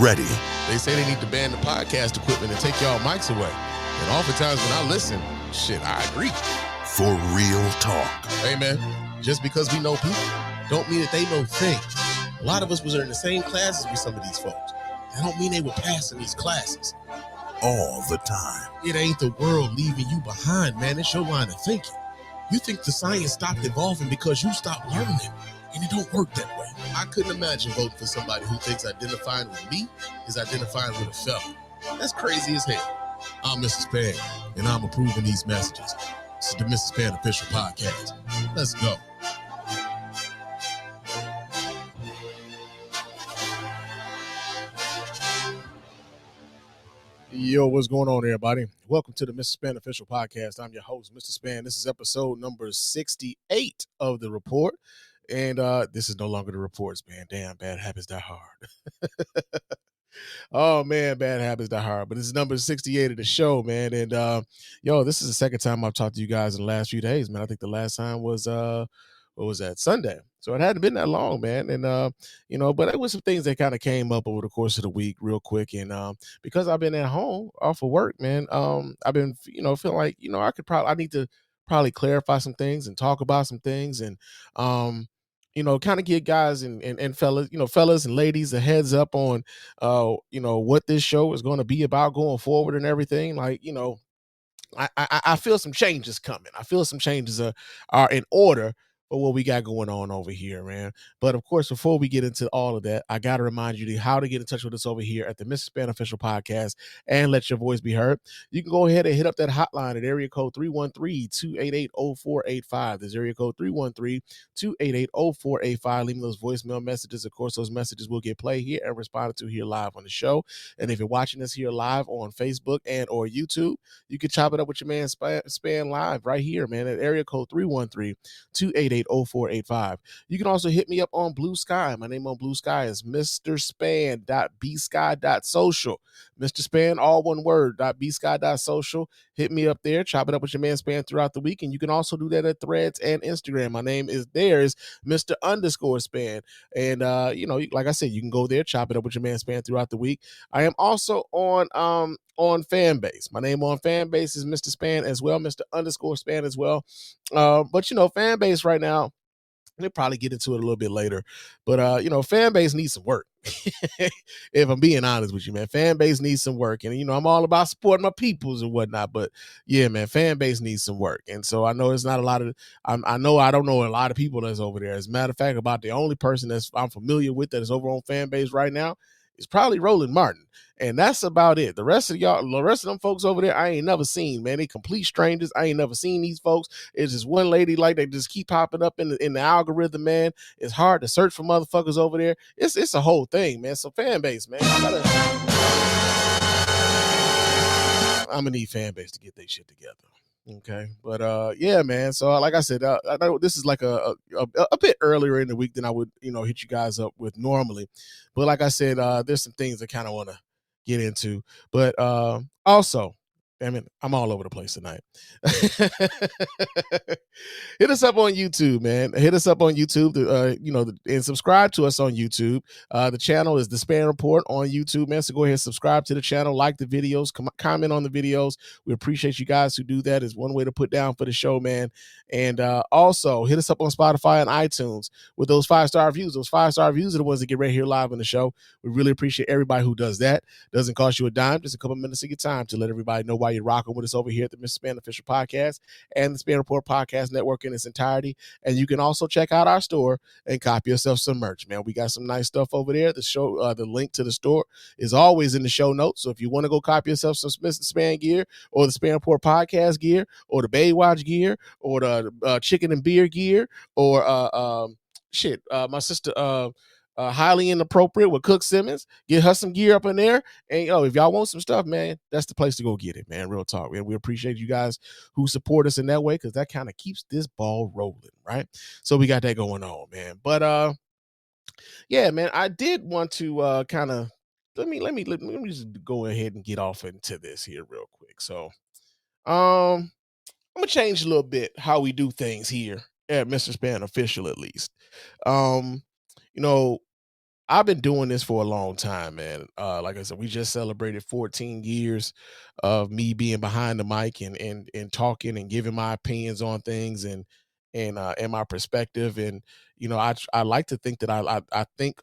ready. They say they need to ban the podcast equipment and take y'all mics away. And oftentimes when I listen, I agree. For real talk. Hey, man, just because we know people don't mean that they know things. A lot of us was in the same classes with some of these folks. That don't mean they were passing these classes. All the time. It ain't the world leaving you behind, man. It's your line of thinking. You think the science stopped evolving because you stopped learning, and it don't work that way. I couldn't imagine voting for somebody who thinks identifying with me is identifying with a felon. That's crazy as hell. I'm Mr. Spann, and I'm approving these messages. This is the Mr. Spann Official Podcast. Let's go. Yo, what's going on, everybody? Welcome to the Mr. Spann Official Podcast. I'm your host, Mr. Spann. This is episode number 68 of the report. And this is no longer the reports, man. Damn, bad habits die hard. Oh, man, bad habits die hard. But this is number 68 of the show, man. And, this is the second time I've talked to you guys in the last few days, man. I think the last time was, what was that, Sunday. So it hadn't been that long, man. And, but it was some things that kind of came up over the course of the week real quick. And because I've been at home off of work, man, I've been, feeling like, I need to probably clarify some things and talk about some things and, kind of give guys and fellas, fellas and ladies a heads up on, what this show is going to be about going forward and everything. Like, I feel some changes coming. I feel some changes are in order for what we got going on over here, man. But of course, before we get into all of that, I got to remind you how to get in touch with us over here at the Mr. Spann Official Podcast and let your voice be heard. You can go ahead and hit up that hotline at area code 313-288-0485. There's area code 313-288-0485. Leave me those voicemail messages. Of course, those messages will get played here and responded to here live on the show. And if you're watching us here live on Facebook and or YouTube, you can chop it up with your man Spann live right here, man, at area code 313-288-0485. You can also hit me up on Bluesky. My name on Bluesky is mrspann.bsky.social. Mr. Spann, all one word, .bsky.social. Hit me up there. Chop it up with your man Spann throughout the week. And you can also do that at Threads and Instagram. My name is Mr. _Spann. And, like I said, you can go there, chop it up with your man Spann throughout the week. I am also on Fanbase. My name on Fanbase is Mr. Spann as well, Mr. _Spann as well. But Fanbase right now, we'll probably get into it a little bit later, but Fanbase needs some work. If I'm being honest with you, man, Fanbase needs some work, and I'm all about supporting my peoples and whatnot, but yeah, man, Fanbase needs some work. And so I know it's not a lot of, I don't know a lot of people that's over there. As a matter of fact, about the only person I'm familiar with that is over on Fanbase right now is probably Roland Martin. And that's about it. The rest of them folks over there, I ain't never seen, man. They complete strangers. I ain't never seen these folks. It's just one lady, like, they just keep popping up in the algorithm, man. It's hard to search for motherfuckers over there. It's a whole thing, man. So Fanbase, man, I'm gonna need Fanbase to get their shit together. Okay, but yeah, man. So like I said, I know this is like a bit earlier in the week than I would hit you guys up with normally, but like I said, there's some things I kind of want to get into, but also, damn it, I'm all over the place tonight. Hit us up on YouTube, man. Hit us up on YouTube, and subscribe to us on YouTube. The channel is the Spann Report on YouTube, man. So go ahead and subscribe to the channel, like the videos, comment on the videos. We appreciate you guys who do that. Is one way to put down for the show, man. And also hit us up on Spotify and iTunes with those 5-star reviews. Those 5-star reviews are the ones that get right here live on the show. We really appreciate everybody who does that. Doesn't cost you a dime, just a couple minutes of your time to let everybody know why you're rocking with us over here at the Mr. Spann Official Podcast and the Spann Report Podcast Network in its entirety. And you can also check out our store and copy yourself some merch, man. We got some nice stuff over there. The link to the store is always in the show notes. So if you want to go copy yourself some Mr. Spann gear, or the Spann Report Podcast gear, or the Baywatch gear, or the chicken and beer gear, or my sister Highly Inappropriate with Cook Simmons, get her some gear up in there. And if y'all want some stuff, man, that's the place to go get it, man. Real talk, man. We appreciate you guys who support us in that way, because that kind of keeps this ball rolling, right? So we got that going on, man. But yeah, man, I did want to kind of let me just go ahead and get off into this here real quick. So I'm gonna change a little bit how we do things here at Mr. Spann Official, at least. I've been doing this for a long time, man. Like I said, we just celebrated 14 years of me being behind the mic and talking and giving my opinions on things and my perspective. And I like to think that I think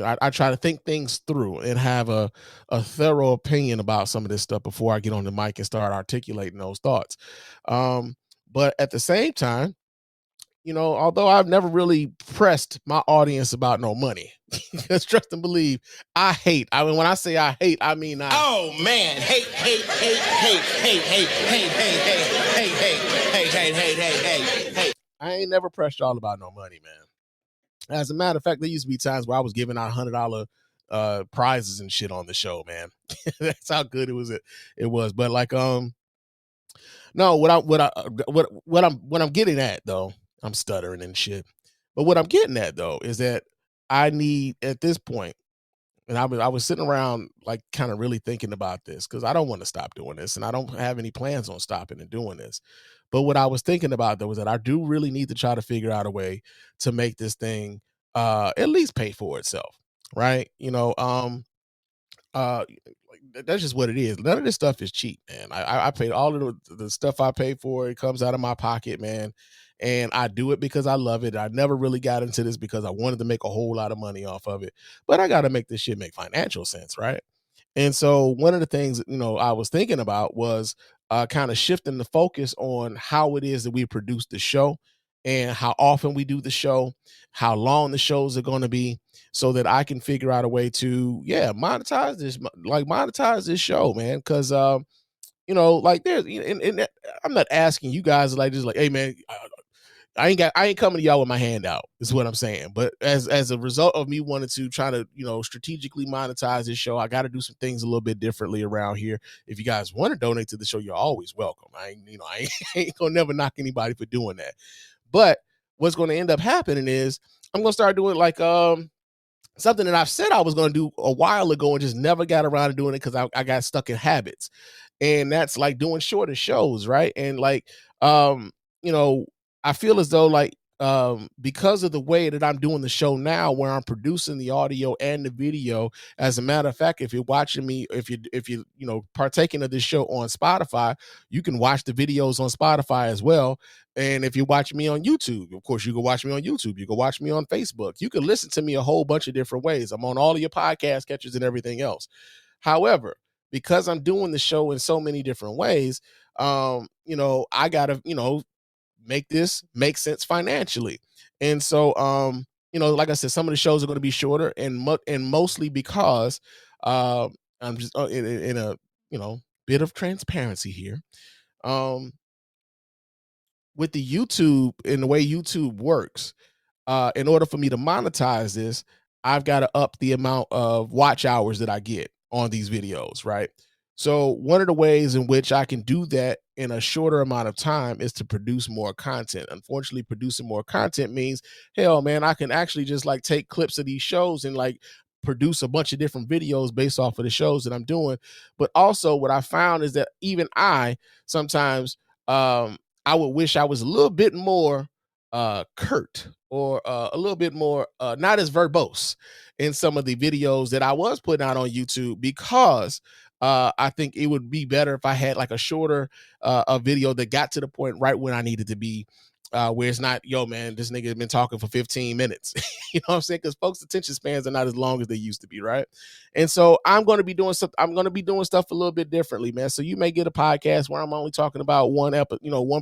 I try to think things through and have a thorough opinion about some of this stuff before I get on the mic and start articulating those thoughts. Um, but at the same time, although I've never really pressed my audience about no money, because trust and believe, I hate. I mean, when I say I hate, I mean Oh man, hate, hate, hate, hate, hate, hate, hate, hate, hate, hate, hate, hate, hate, hate, hate. I ain't never pressed y'all about no money, man. As a matter of fact, there used to be times where I was giving out $100 prizes and shit on the show, man. That's how good it was. It was, but like, no, what I'm getting at though, I'm stuttering and shit. But what I'm getting at though is that I need at this point, and I was sitting around like kind of really thinking about this because I don't want to stop doing this, and I don't have any plans on stopping and doing this. But what I was thinking about though was that I do really need to try to figure out a way to make this thing at least pay for itself, right? That's just what it is. None of this stuff is cheap, man. I paid all of the stuff I paid for. It comes out of my pocket, man. And I do it because I love it. I never really got into this because I wanted to make a whole lot of money off of it. But I got to make this shit make financial sense, right? And so one of the things, I was thinking about was kind of shifting the focus on how it is that we produce the show and how often we do the show, how long the shows are going to be, so that I can figure out a way to, monetize this show, man. Because, like there's, and I'm not asking you guys like, just like, hey, man, I ain't coming to y'all with my hand out, is what I'm saying. But as a result of me wanting to try to, strategically monetize this show, I got to do some things a little bit differently around here. If you guys want to donate to the show, you're always welcome. I ain't gonna never knock anybody for doing that. But what's going to end up happening is I'm going to start doing like something that I've said I was going to do a while ago and just never got around to doing it because I got stuck in habits. And that's like doing shorter shows, right? And like, you know, I feel as though like because of the way that I'm doing the show now, where I'm producing the audio and the video. As a matter of fact, if you're watching me, if you partaking of this show on Spotify, you can watch the videos on Spotify as well. And if you watch me on YouTube, of course, you can watch me on YouTube. You can watch me on Facebook. You can listen to me a whole bunch of different ways. I'm on all of your podcast catchers and everything else. However, because I'm doing the show in so many different ways, I gotta, make this make sense financially. And so, like I said, some of the shows are going to be shorter, and mostly because I'm just in a bit of transparency here. With the YouTube and the way YouTube works, in order for me to monetize this, I've got to up the amount of watch hours that I get on these videos, right? So one of the ways in which I can do that in a shorter amount of time is to produce more content. Unfortunately, producing more content means, hell, man, I can actually just like take clips of these shows and like produce a bunch of different videos based off of the shows that I'm doing. But also what I found is that even I sometimes I would wish I was a little bit more curt or a little bit more not as verbose in some of the videos that I was putting out on YouTube, because I think it would be better if I had like a shorter a video that got to the point right when I needed to be, where it's not, yo, man, this nigga has been talking for 15 minutes. You know what I'm saying? Because folks' attention spans are not as long as they used to be, right? And so I'm going to be doing stuff a little bit differently, man. So you may get a podcast where I'm only talking about one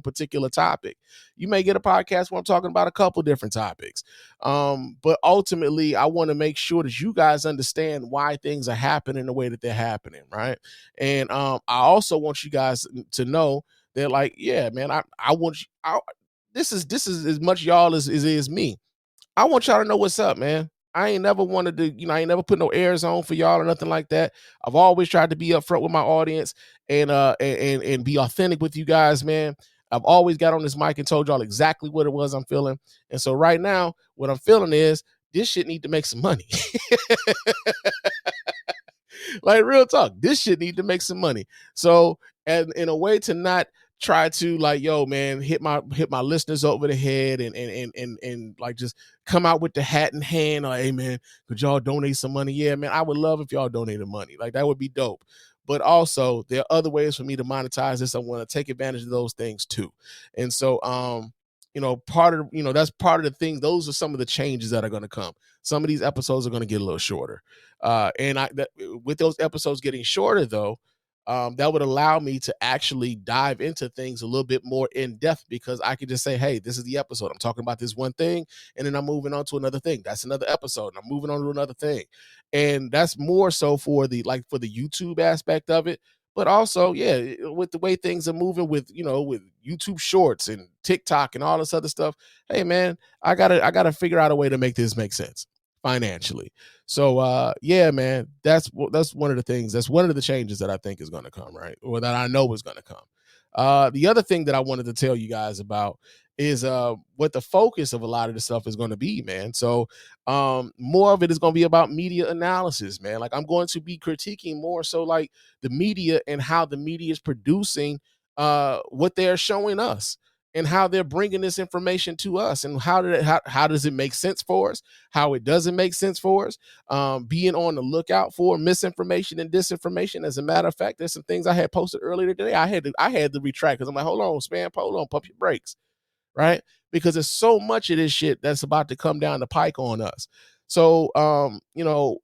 particular topic. You may get a podcast where I'm talking about a couple different topics. But ultimately, I want to make sure that you guys understand why things are happening the way that they're happening, right? And I also want you guys to know that, like, yeah, man, I want you. This is as much y'all as it is me. I want y'all to know what's up, man. I ain't never wanted to, I ain't never put no airs on for y'all or nothing like that. I've always tried to be upfront with my audience and be authentic with you guys, man. I've always got on this mic and told y'all exactly what it was I'm feeling. And so right now, what I'm feeling is this shit need to make some money. Like, real talk, this shit need to make some money. So, and in a way to not try to like, yo, man, hit my listeners over the head and like just come out with the hat in hand. Like, hey man, could y'all donate some money? Yeah, man, I would love if y'all donated money. Like that would be dope. But also there are other ways for me to monetize this. I want to take advantage of those things too. And so part of that's part of the thing. Those are some of the changes that are going to come. Some of these episodes are going to get a little shorter. With those episodes getting shorter though, that would allow me to actually dive into things a little bit more in depth, because I could just say, hey, this is the episode. I'm talking about this one thing, and then I'm moving on to another thing. That's another episode, and I'm moving on to another thing. And that's more so for the YouTube aspect of it. But also, yeah, with the way things are moving with YouTube Shorts and TikTok and all this other stuff, hey man, I gotta figure out a way to make this make sense financially. So yeah, man, that's one of the things. That's one of the changes that I think is going to come, right? Or that I know is going to come. The other thing that I wanted to tell you guys about is what the focus of a lot of the stuff is going to be, man. So more of it is going to be about media analysis, man. Like I'm going to be critiquing more so like the media and how the media is producing what they're showing us, and how they're bringing this information to us, and how does it make sense for us, how it doesn't make sense for us, being on the lookout for misinformation and disinformation. As a matter of fact, there's some things I had posted earlier today I had to retract, because I'm like, hold on, Spann, hold on, pump your brakes, right? Because there's so much of this shit that's about to come down the pike on us. So,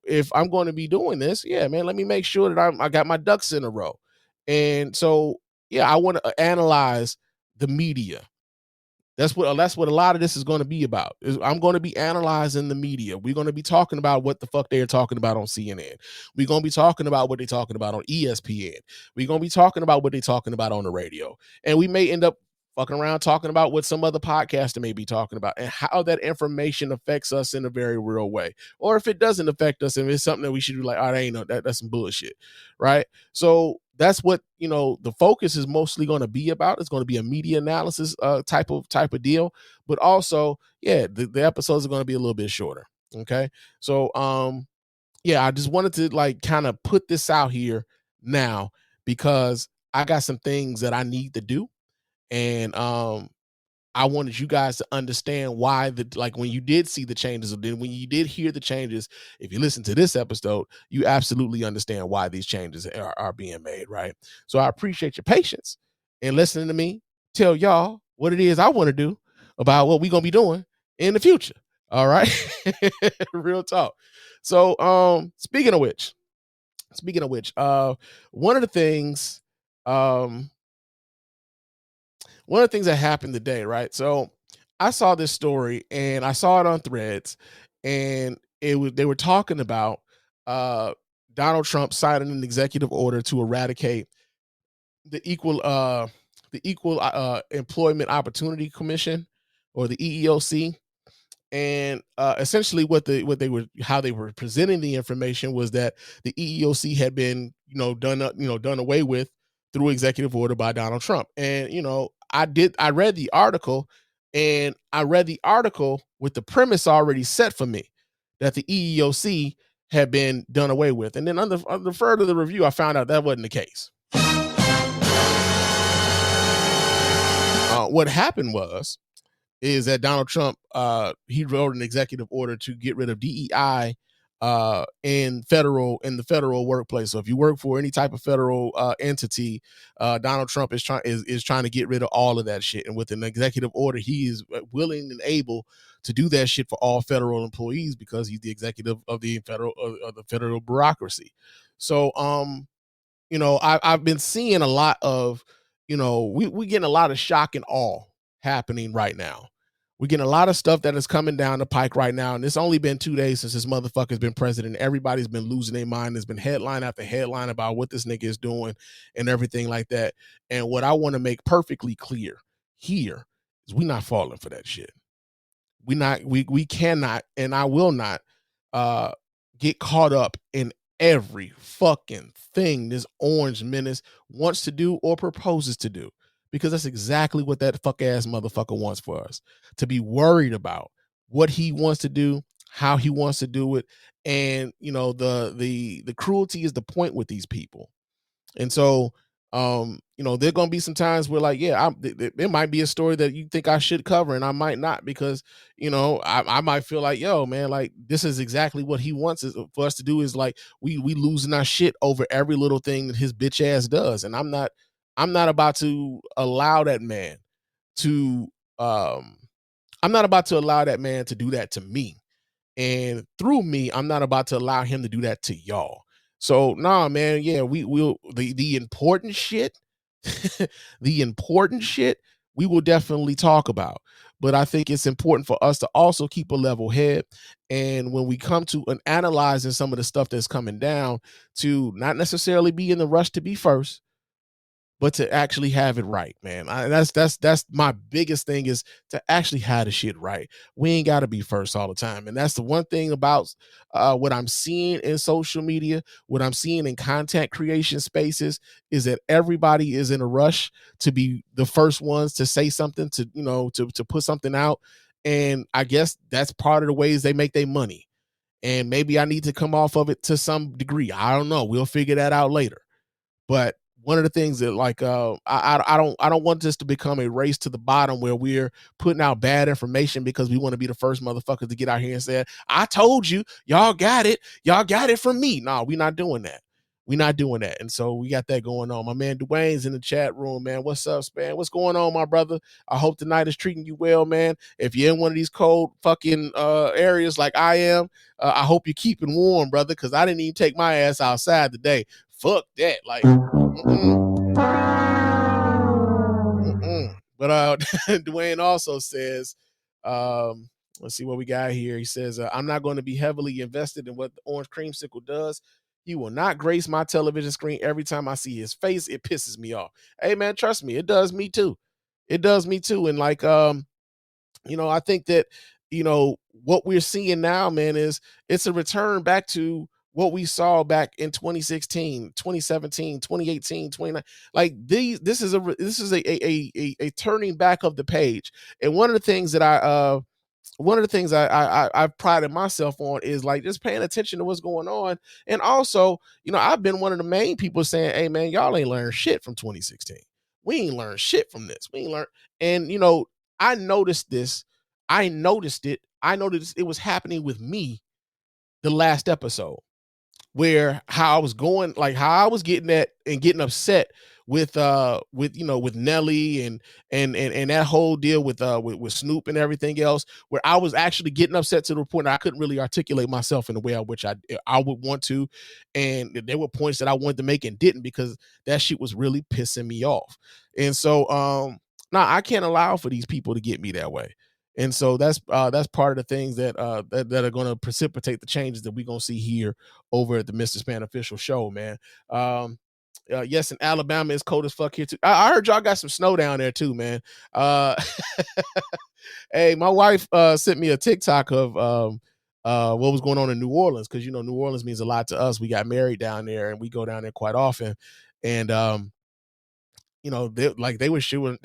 if I'm going to be doing this, yeah, man, let me make sure that I got my ducks in a row. And so, yeah, I want to analyze the media. That's what a lot of this is going to be about. I'm going to be analyzing the media. We're going to be talking about what the fuck they're talking about on CNN. We're going to be talking about what they're talking about on ESPN. We're going to be talking about what they're talking about on the radio. And we may end up fucking around talking about what some other podcaster may be talking about, and how that information affects us in a very real way. Or if it doesn't affect us, and it's something that we should be like, that ain't that's some bullshit, right? So that's what the focus is mostly going to be about. It's going to be a media analysis type of deal, but also, yeah, the episodes are going to be a little bit shorter. Okay, so yeah, I just wanted to like kind of put this out here now, because I got some things that I need to do, and I wanted you guys to understand why when you did see the changes, or then when you did hear the changes, if you listen to this episode, you absolutely understand why these changes are being made, right? So I appreciate your patience and listening to me tell y'all what it is I want to do about what we're going to be doing in the future. All right. Real talk. So speaking of which, one of the things that happened today, right? So I saw this story, and I saw it on Threads, and they were talking about Donald Trump signing an executive order to eradicate the Equal Employment Opportunity Commission, or the EEOC. And essentially how they were presenting the information was that the EEOC had been done away with through executive order by Donald Trump. And I read the article, and I read the article with the premise already set for me, that the EEOC had been done away with. And then on the further the review, I found out that wasn't the case. What happened is that Donald Trump, he wrote an executive order to get rid of DEI in the federal workplace. So if you work for any type of federal entity, Donald Trump is trying to get rid of all of that shit. And with an executive order, he is willing and able to do that shit for all federal employees, because he's the executive of the federal bureaucracy. So I've been seeing a lot of we getting a lot of shock and awe happening right now. We're getting a lot of stuff that is coming down the pike right now. And it's only been 2 days since this motherfucker's been president. Everybody's been losing their mind. There's been headline after headline about what this nigga is doing and everything like that. And what I want to make perfectly clear here is we're not falling for that shit. We cannot, and I will not get caught up in every fucking thing this orange menace wants to do or proposes to do. Because that's exactly what that fuck ass motherfucker wants for us, to be worried about what he wants to do, how he wants to do it. And the cruelty is the point with these people. And so There are gonna be some times where like, yeah, it might be a story that you think I should cover, and I might not because I might feel like, yo, man, like this is exactly what he wants for us to do. Is like we losing our shit over every little thing that his bitch ass does, and I'm not about to allow that man to um I'm not about to allow that man to do that to me. And through me, I'm not about to allow him to do that to y'all. So nah, man, yeah, we will the important shit, the important shit we will definitely talk about. But I think it's important for us to also keep a level head. And when we come to an analyzing some of the stuff that's coming down, to not necessarily be in the rush to be first, but to actually have it right, man. That's my biggest thing, is to actually have the shit right. We ain't got to be first all the time, and that's the one thing about what I'm seeing in social media, what I'm seeing in content creation spaces, is that everybody is in a rush to be the first ones to say something, to put something out, and I guess that's part of the ways they make their money. And maybe I need to come off of it to some degree. I don't know. We'll figure that out later. But one of the things that I don't want this to become a race to the bottom where we're putting out bad information because we want to be the first motherfuckers to get out here and say, I told you, y'all got it from me. No, we're not doing that. We're not doing that. And so we got that going on. My man Dwayne's in the chat room, man. What's up, Spann? What's going on, my brother? I hope the night is treating you well, man. If you're in one of these cold fucking areas like I am, I hope you're keeping warm, brother, because I didn't even take my ass outside today. Fuck that. Like, But Dwayne also says, let's see what we got here. He says, I'm not going to be heavily invested in what the orange creamsicle does. He will not grace my television screen. Every time I see his face, it pisses me off. Hey, man, trust me, it does me too. It does me too. And like, I think that, what we're seeing now, man, is it's a return back to what we saw back in 2016, 2017, 2018, 29. Like this is a turning back of the page. And one of the things that I've prided myself on is like just paying attention to what's going on. And also, I've been one of the main people saying, hey man, y'all ain't learned shit from 2016. We ain't learned shit from this. We ain't learned. And I noticed this. I noticed it. I noticed it was happening with me the last episode, where how I was going, like how I was getting at and getting upset with Nelly and that whole deal with Snoop and everything else, where I was actually getting upset to the point that I couldn't really articulate myself in the way which I would want to. And there were points that I wanted to make and didn't, because that shit was really pissing me off. And so I can't allow for these people to get me that way. And so that's part of the things that are going to precipitate the changes that we're going to see here over at the Mr. Spann official show, man. Yes, in Alabama, it's cold as fuck here too. I heard y'all got some snow down there too, man. Hey, my wife sent me a TikTok of what was going on in New Orleans, because New Orleans means a lot to us. We got married down there, and we go down there quite often. And they were showing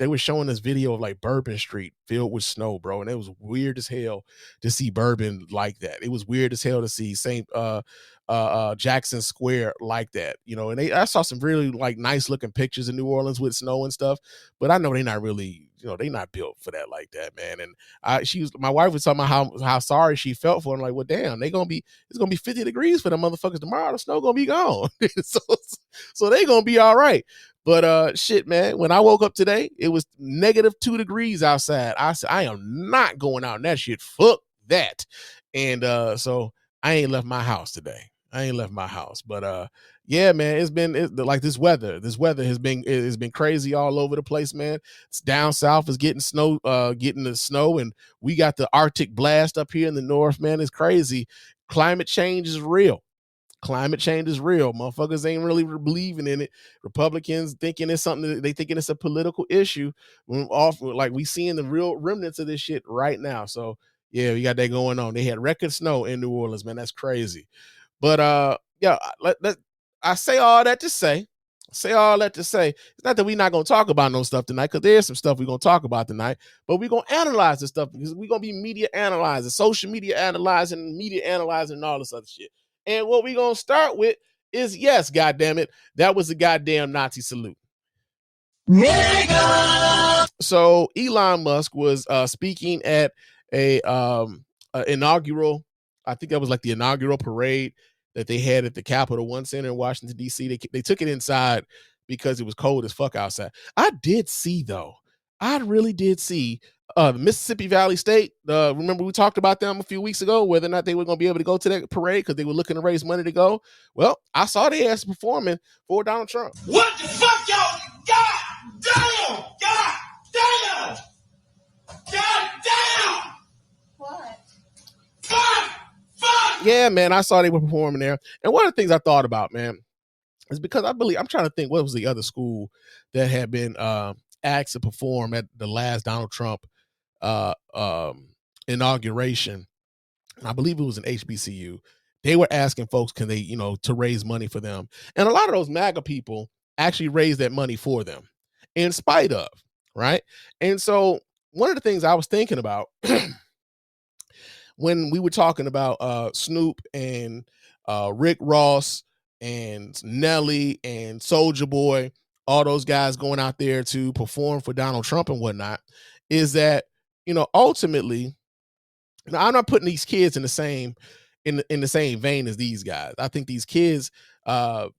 this video of like Bourbon Street filled with snow, bro, and it was weird as hell to see Bourbon like that. It was weird as hell to see St. Jackson Square like that, and I saw some really like nice looking pictures in New Orleans with snow and stuff, but I know they're not really, they not built for that like that, man. And my wife was talking about how sorry she felt for them. Like, well, damn, it's gonna be 50 degrees for the motherfuckers tomorrow. The snow gonna be gone. so they gonna be all right. But shit, man, when I woke up today, it was -2 degrees outside. I said, I am not going out in that shit. Fuck that. And so I ain't left my house today. I ain't left my house. But yeah, man, it's like this weather. This weather has been crazy all over the place, man. It's down south is getting the snow, and we got the Arctic blast up here in the north, man. It's crazy. Climate change is real. Climate change is real. Motherfuckers ain't really believing in it. Republicans thinking it's something, they thinking it's a political issue. Like we seeing the real remnants of this shit right now. So yeah, we got that going on. They had record snow in New Orleans, man. That's crazy. But yeah, I say all that to say, it's not that we're not gonna talk about no stuff tonight, because there's some stuff we're gonna talk about tonight, but we're gonna analyze this stuff, because we're gonna be media analyzing, social media analyzing, media analyzing, and all this other shit. And what we're gonna start with is, yes, goddamn it, that was a goddamn Nazi salute. So Elon Musk was speaking at a inaugural, I think that was like the inaugural parade that they had at the Capitol One Center in Washington, D.C. They took it inside because it was cold as fuck outside. I really did see the Mississippi Valley State. Remember we talked about them a few weeks ago, whether or not they were going to be able to go to that parade because they were looking to raise money to go. Well, I saw their ass performing for Donald Trump. What the fuck, y'all? God damn! God damn! God damn! What? Fuck! Yeah, man, I saw they were performing there. And one of the things I thought about, man, is because I'm trying to think what was the other school that had been asked to perform at the last Donald Trump inauguration. And I believe it was an HBCU. They were asking folks, can they, to raise money for them. And a lot of those MAGA people actually raised that money for them in spite of, right? And so one of the things I was thinking about when we were talking about Snoop and Rick Ross and Nelly and Soulja Boy, all those guys going out there to perform for Donald Trump and whatnot, is that, ultimately, I'm not putting these kids in the same vein as these guys. I think these kids,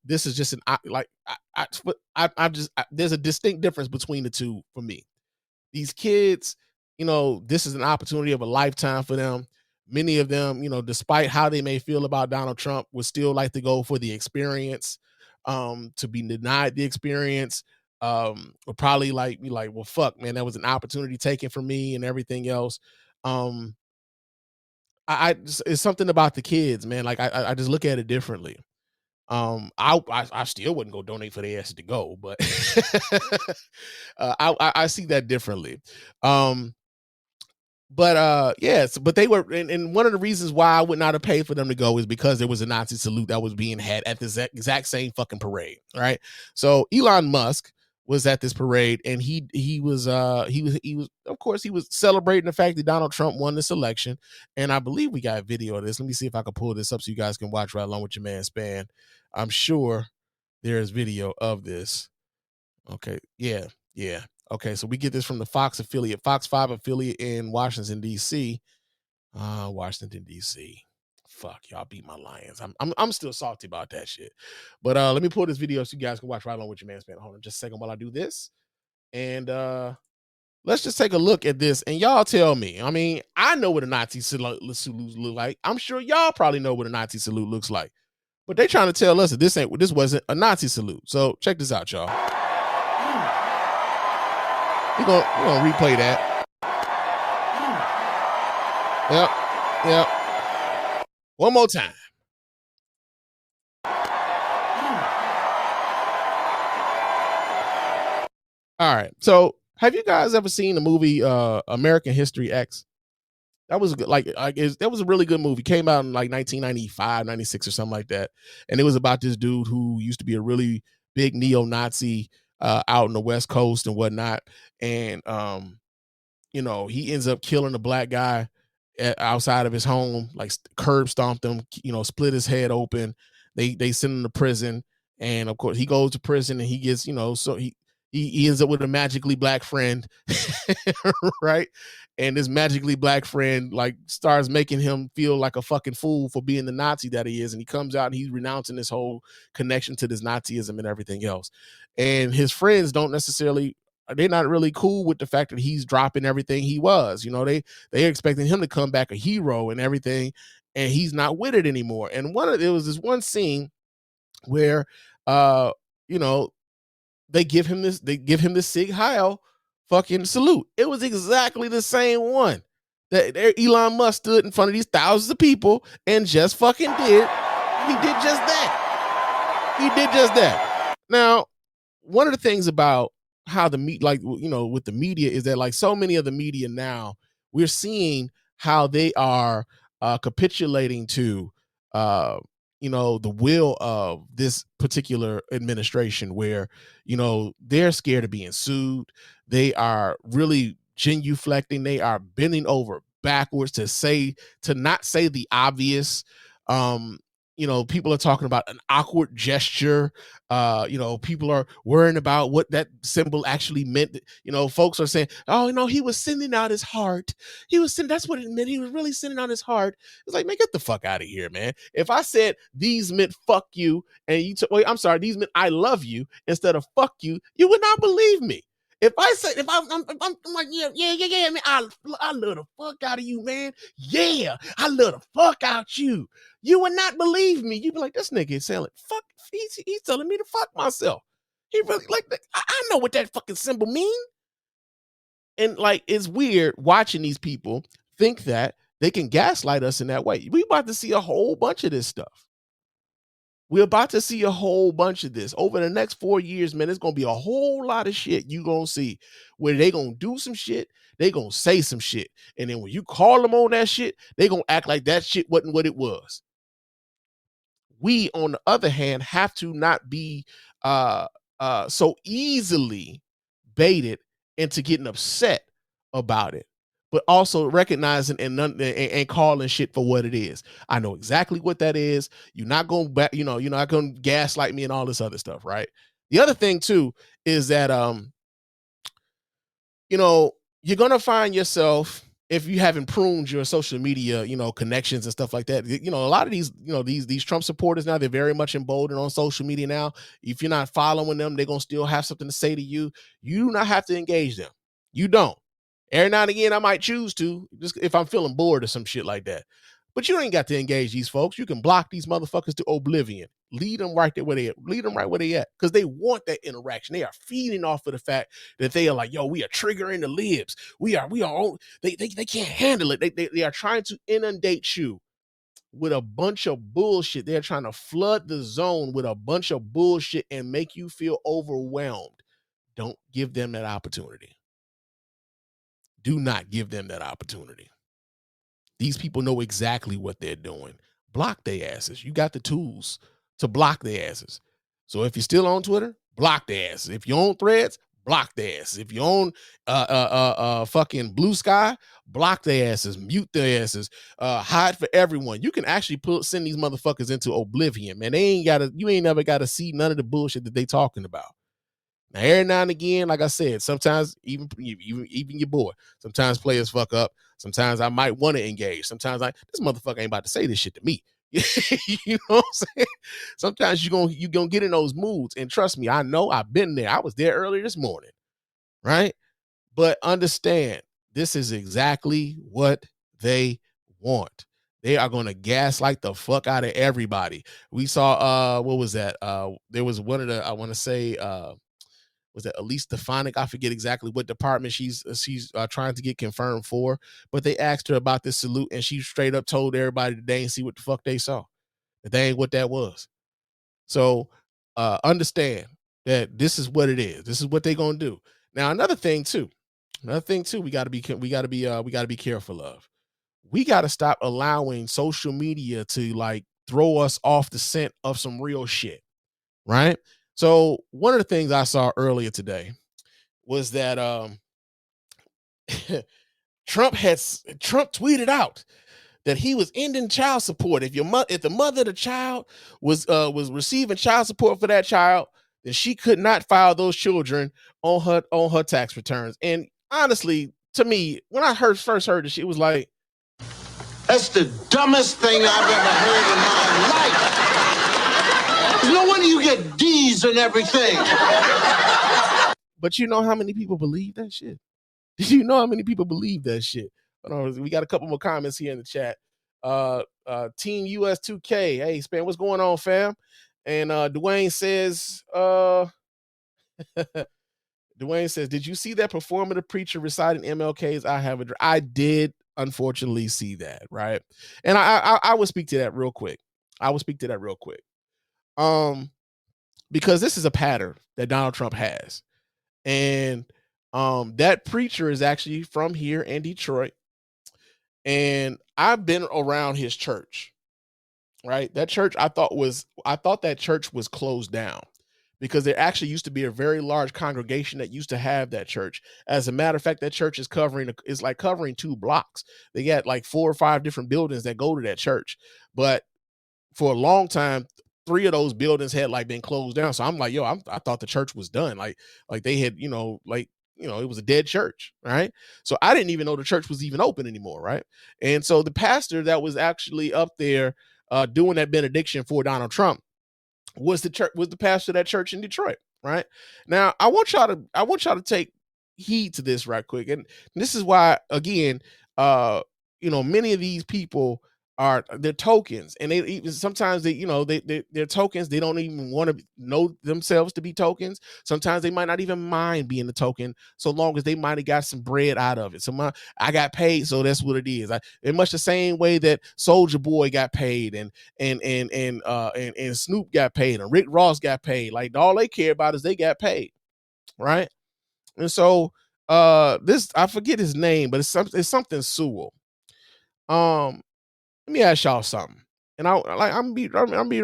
this is just there's a distinct difference between the two for me. These kids, this is an opportunity of a lifetime for them. Many of them, despite how they may feel about Donald Trump, would still like to go for the experience. To be denied the experience, would probably be like, well, fuck, man, that was an opportunity taken from me and everything else. It's something about the kids, man. Like I just look at it differently. I still wouldn't go donate for the ass to go, but I see that differently. Yes, but they were, and one of the reasons why I would not have paid for them to go is because there was a Nazi salute that was being had at the exact same fucking parade, right? So Elon Musk was at this parade, and he was of course he was celebrating the fact that Donald Trump won this election, and I believe we got a video of this. Let me see if I can pull this up so you guys can watch right along with your man Spann. I'm sure there's video of this. Okay, yeah. Okay, so we get this from the Fox 5 affiliate in Washington, D.C. Washington, D.C. Fuck, y'all beat my Lions. I'm still salty about that shit. But let me pull this video so you guys can watch right along with your man Spann. Hold on just a second while I do this. And let's just take a look at this. And y'all tell me. I mean, I know what a Nazi salute look like. I'm sure y'all probably know what a Nazi salute looks like. But they trying to tell us that this wasn't a Nazi salute. So check this out, y'all. We're gonna replay that. Yep. One more time. All right. So have you guys ever seen the movie American History X? That was that was a really good movie. Came out in like 1995, 96 or something like that. And it was about this dude who used to be a really big neo-Nazi out in the West Coast and whatnot. And, he ends up killing a black guy outside of his home, like curb stomped him, split his head open. They send him to prison. And of course he goes to prison and he gets, so he ends up with a magically black friend, right? And this magically black friend starts making him feel like a fucking fool for being the Nazi that he is. And he comes out and he's renouncing this whole connection to this Nazism and everything else. And his friends they're not really cool with the fact that he's dropping everything he was. They're expecting him to come back a hero and everything, and he's not with it anymore. And there was this one scene where they give him this Sig Heil fucking salute. It was exactly the same one that Elon Musk stood in front of these thousands of people and just fucking did. He did just that. Now, one of the things about how the with the media is that so many of the media now, we're seeing how they are capitulating to the will of this particular administration, where they're scared of being sued. They are really genuflecting. They are bending over backwards to not say the obvious. people are talking about an awkward gesture. People are worrying about what that symbol actually meant. Folks are saying, oh, no, he was sending out his heart. That's what it meant. He was really sending out his heart. It's like, man, get the fuck out of here, man. If I said these meant fuck you and these meant I love you instead of fuck you, you would not believe me. If I'm like, yeah, man, I love the fuck out of you, man. Yeah, I love the fuck out you. You would not believe me. You'd be like, this nigga is saying, fuck, he's telling me to fuck myself. He really I know what that fucking symbol mean. And like, it's weird watching these people think that they can gaslight us in that way. We about to see a whole bunch of this stuff. We're about to see a whole bunch of this over the next 4 years, man. There's going to be a whole lot of shit you going to see where they going to do some shit. They going to say some shit. And then when you call them on that shit, they going to act like that shit wasn't what it was. We, on the other hand, have to not be so easily baited into getting upset about it, but also recognizing and calling shit for what it is. I know exactly what that is. You're not going back, you're not going to gaslight me and all this other stuff, right? The other thing too is that you're going to find yourself, if you haven't pruned your social media, connections and stuff like that, a lot of these Trump supporters now, they're very much emboldened on social media now. If you're not following them, they're going to still have something to say to you. You do not have to engage them. You don't. Every now and again, I might choose to, just if I'm feeling bored or some shit like that. But you ain't got to engage these folks. You can block these motherfuckers to oblivion. Lead them right where they at. Lead them right where they at. Because they want that interaction. They are feeding off of the fact that they are like, yo, we are triggering the libs. We are, they can't handle it. They are trying to inundate you with a bunch of bullshit. They're trying to flood the zone with a bunch of bullshit and make you feel overwhelmed. Don't give them that opportunity. Do not give them that opportunity. These people know exactly what they're doing. Block their asses. You got the tools to block their asses. So if you're still on Twitter, block their asses. If you're on Threads, block their asses. If you're on fucking Bluesky, block their asses, mute their asses, hide for everyone. You can actually send these motherfuckers into oblivion, man. You ain't never got to see none of the bullshit that they talking about. Now, every now and again, like I said, sometimes even your boy, sometimes players fuck up. Sometimes I might want to engage. Sometimes this motherfucker ain't about to say this shit to me. You know what I'm saying? Sometimes you're gonna get in those moods. And trust me, I know I've been there. I was there earlier this morning, right? But understand, this is exactly what they want. They are going to gaslight the fuck out of everybody. We saw, what was that? There was one of the, I want to say, was that Elise Stefanik? I forget exactly what department she's trying to get confirmed for, but they asked her about this salute and she straight up told everybody that they ain't see what the fuck they saw. That they ain't what that was. So understand that this is what it is. This is what they're gonna do. Now, another thing too, we gotta be careful of. We gotta stop allowing social media to like throw us off the scent of some real shit, right? So one of the things I saw earlier today was that Trump tweeted out that he was ending child support. If the mother of the child was receiving child support for that child, then she could not file those children on her tax returns. And honestly, to me, when I first heard this shit, it was like, that's the dumbest thing I've ever heard in my life. No wonder you get D's and everything. But you know how many people believe that shit? Did you know how many people believe that shit? We got a couple more comments here in the chat. Team US 2K. Hey, Spann, what's going on, fam? And Dwayne says, did you see that performative preacher reciting MLK's I did, unfortunately, see that, right? And I will speak to that real quick. Because this is a pattern that Donald Trump has. And that preacher is actually from here in Detroit. And I've been around his church, right? That church I thought that church was closed down because there actually used to be a very large congregation that used to have that church. As a matter of fact, that church is covering 2 blocks. They got like 4 or 5 different buildings that go to that church. But for a long time, 3 of those buildings had like been closed down. So I'm like, yo, I thought the church was done. Like they had, it was a dead church, right? So I didn't even know the church was even open anymore, right? And so the pastor that was actually up there doing that benediction for Donald Trump was the pastor of that church in Detroit, right? Now I want y'all to take heed to this right quick, and this is why, again, many of these people they're tokens, and they even sometimes they're tokens. They don't even want to know themselves to be tokens. Sometimes they might not even mind being a token, so long as they might have got some bread out of it. So I got paid, so that's what it is. In much the same way that Soldier Boy got paid, and Snoop got paid, and Rick Ross got paid. Like all they care about is they got paid, right? And so this, I forget his name, but it's something Sewell. Let me ask y'all something, and I'm being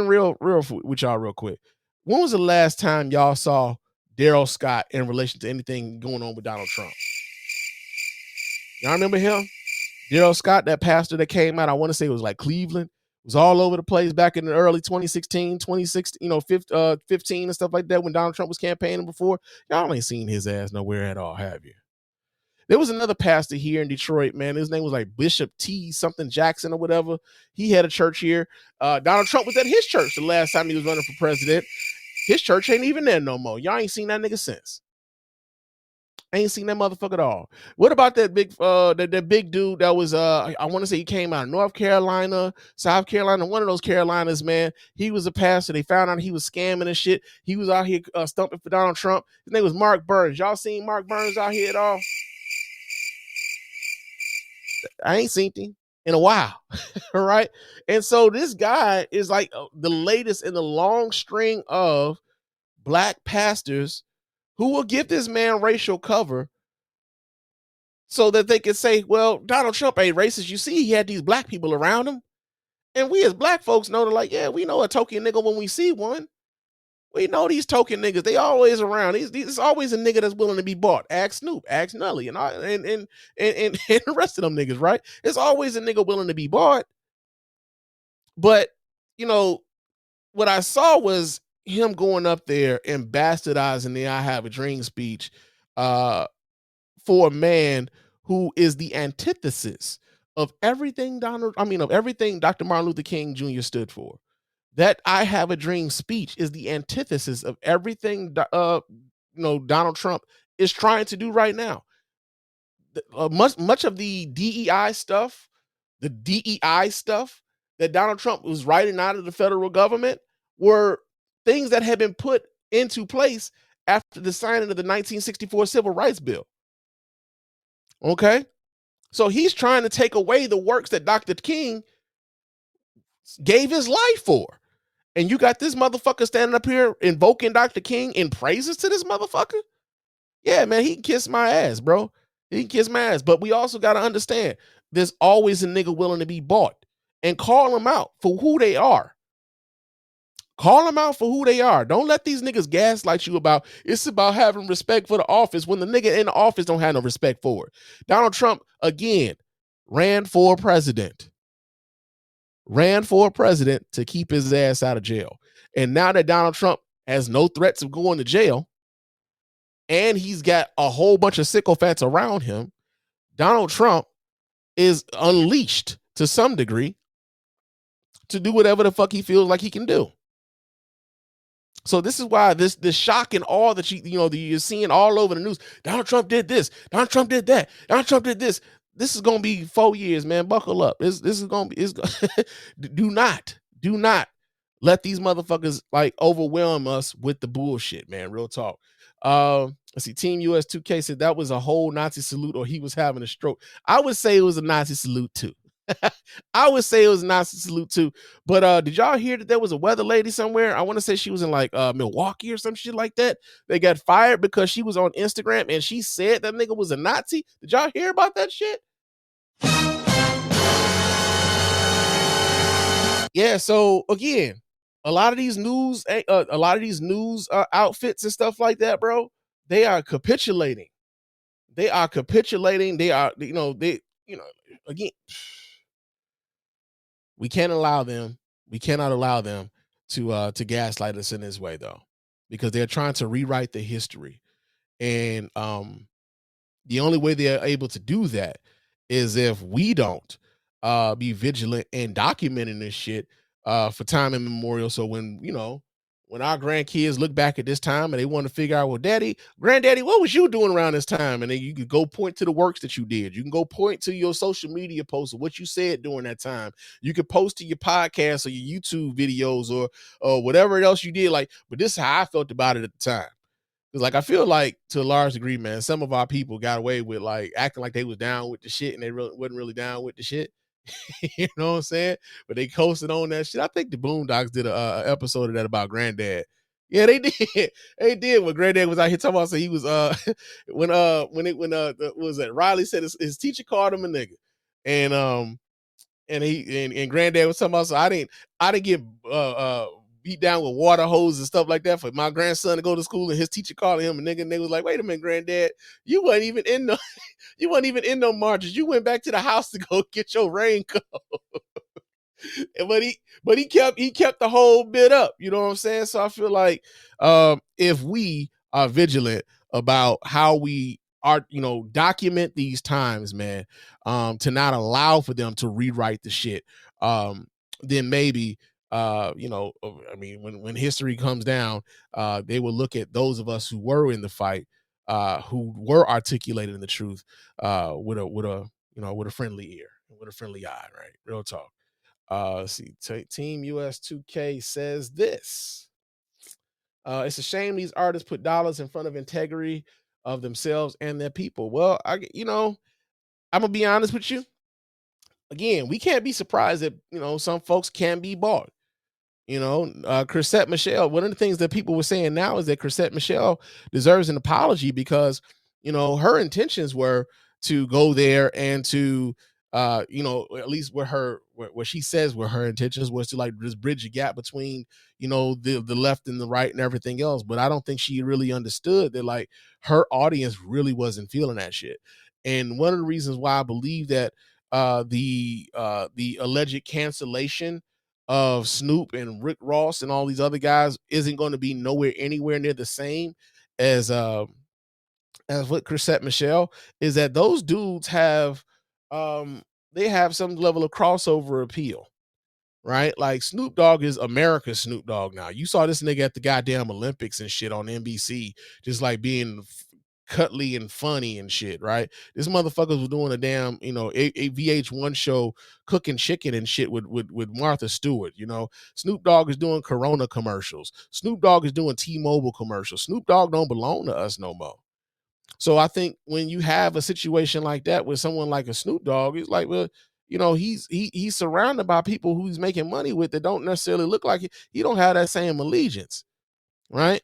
real with y'all real quick. When was the last time y'all saw Daryl Scott in relation to anything going on with Donald Trump? Y'all remember him? Daryl Scott, that pastor that came out, I want to say it was like Cleveland, was all over the place back in the early 2016, 15 and stuff like that when Donald Trump was campaigning before. Y'all ain't seen his ass nowhere at all, have you? There was another pastor here in Detroit, man. His name was like Bishop T something Jackson or whatever. He had a church here. Donald Trump was at his church the last time he was running for president. His church ain't even there no more. Y'all ain't seen that nigga since. I ain't seen that motherfucker at all. What about that big that big dude that was I want to say he came out of North Carolina, South Carolina, one of those Carolinas, man. He was a pastor. They found out he was scamming and shit. He was out here stumping for Donald Trump. His name was Mark Burns. Y'all seen Mark Burns out here at all? I ain't seen him in a while. All right. And so this guy is like the latest in the long string of black pastors who will give this man racial cover so that they can say, well, Donald Trump ain't racist. You see, he had these black people around him. And we as black folks know, like, yeah, we know a token nigga when we see one. We know these token niggas. They always around. There's always a nigga that's willing to be bought. Ask Snoop, ask Nelly, and the rest of them niggas, right? There's always a nigga willing to be bought. But, what I saw was him going up there and bastardizing the I Have a Dream speech for a man who is the antithesis of everything everything Dr. Martin Luther King Jr. stood for. That I Have a Dream speech is the antithesis of everything Donald Trump is trying to do right now. Much of the DEI stuff that Donald Trump was writing out of the federal government were things that had been put into place after the signing of the 1964 Civil Rights Bill. Okay? So he's trying to take away the works that Dr. King gave his life for. And you got this motherfucker standing up here invoking Dr. King in praises to this motherfucker? Yeah, man, he can kiss my ass, bro. He can kiss my ass. But we also got to understand, there's always a nigga willing to be bought. And call them out for who they are. Call them out for who they are. Don't let these niggas gaslight you about, it's about having respect for the office when the nigga in the office don't have no respect for it. Donald Trump, again, ran for president to keep his ass out of jail. And now that Donald Trump has no threats of going to jail, and he's got a whole bunch of sycophants around him, Donald Trump is unleashed to some degree to do whatever the fuck he feels like he can do. So this is why this shock and awe that you're seeing all over the news. Donald Trump did this. Donald Trump did that. Donald Trump did this. This is gonna be 4 years, man. Buckle up. This is gonna be. Do not let these motherfuckers like overwhelm us with the bullshit, man. Real talk. Let's see. Team US 2K said that was a whole Nazi salute, or he was having a stroke. I would say it was a Nazi salute too. I would say it was a Nazi salute too. But did y'all hear that there was a weather lady somewhere? I want to say she was in like Milwaukee or some shit like that. They got fired because she was on Instagram and she said that nigga was a Nazi. Did y'all hear about that shit? Yeah. So again, a lot of these news outfits and stuff like that, bro, they are capitulating. They are, again, we can't allow them We cannot allow them to gaslight us in this way, though, because they're trying to rewrite the history. And the only way they're able to do that is if we don't be vigilant and documenting this shit for time immemorial. So when our grandkids look back at this time and they want to figure out, well, granddaddy, what was you doing around this time? And then you could go point to the works that you did. You can go point to your social media posts of what you said during that time. You could post to your podcast or your YouTube videos or whatever else you did. Like, but this is how I felt about it at the time. Because like I feel like to a large degree, man, some of our people got away with like acting like they was down with the shit and they wasn't really down with the shit. You know what I'm saying? But they coasted on that shit. I think the Boondocks did a episode of that about Granddad. Yeah, they did. They did. When Granddad was out here talking about, so he was when was that Riley said his teacher called him a nigga, and Granddad was talking about, so I didn't get beat down with water hose and stuff like that for my grandson to go to school, and his teacher called him a nigga, and they was like, wait a minute, Granddad, you wasn't even in no marches. You went back to the house to go get your raincoat. but he kept the whole bit up. You know what I'm saying? So I feel like if we are vigilant about how we are, document these times, man, to not allow for them to rewrite the shit, then maybe when history comes down, they will look at those of us who were in the fight, who were articulating the truth, with a friendly ear, with a friendly eye, right? Real talk. Let's see. Team US 2K says this. It's a shame these artists put dollars in front of integrity of themselves and their people. Well, I'm gonna be honest with you. Again, we can't be surprised that some folks can be bought. Chrisette Michele, one of the things that people were saying now is that Chrisette Michele deserves an apology because, her intentions were to go there and to, at least what she says were her intentions was to like just bridge a gap between, the left and the right and everything else. But I don't think she really understood that like her audience really wasn't feeling that shit. And one of the reasons why I believe that the alleged cancellation of Snoop and Rick Ross and all these other guys isn't going to be anywhere near the same as what Chrisette Michele is, that those dudes have they have some level of crossover appeal, right? Like Snoop Dogg is America's Snoop Dogg now. You saw this nigga at the goddamn Olympics and shit on NBC, just like being cuddly and funny and shit, right? This motherfucker was doing a damn, a VH1 show cooking chicken and shit with Martha Stewart. Snoop Dogg is doing Corona commercials. Snoop Dogg is doing T-Mobile commercials. Snoop Dogg don't belong to us no more. So I think when you have a situation like that with someone like a Snoop Dogg, it's like, well, he's surrounded by people who he's making money with that don't necessarily look like he don't have that same allegiance, right?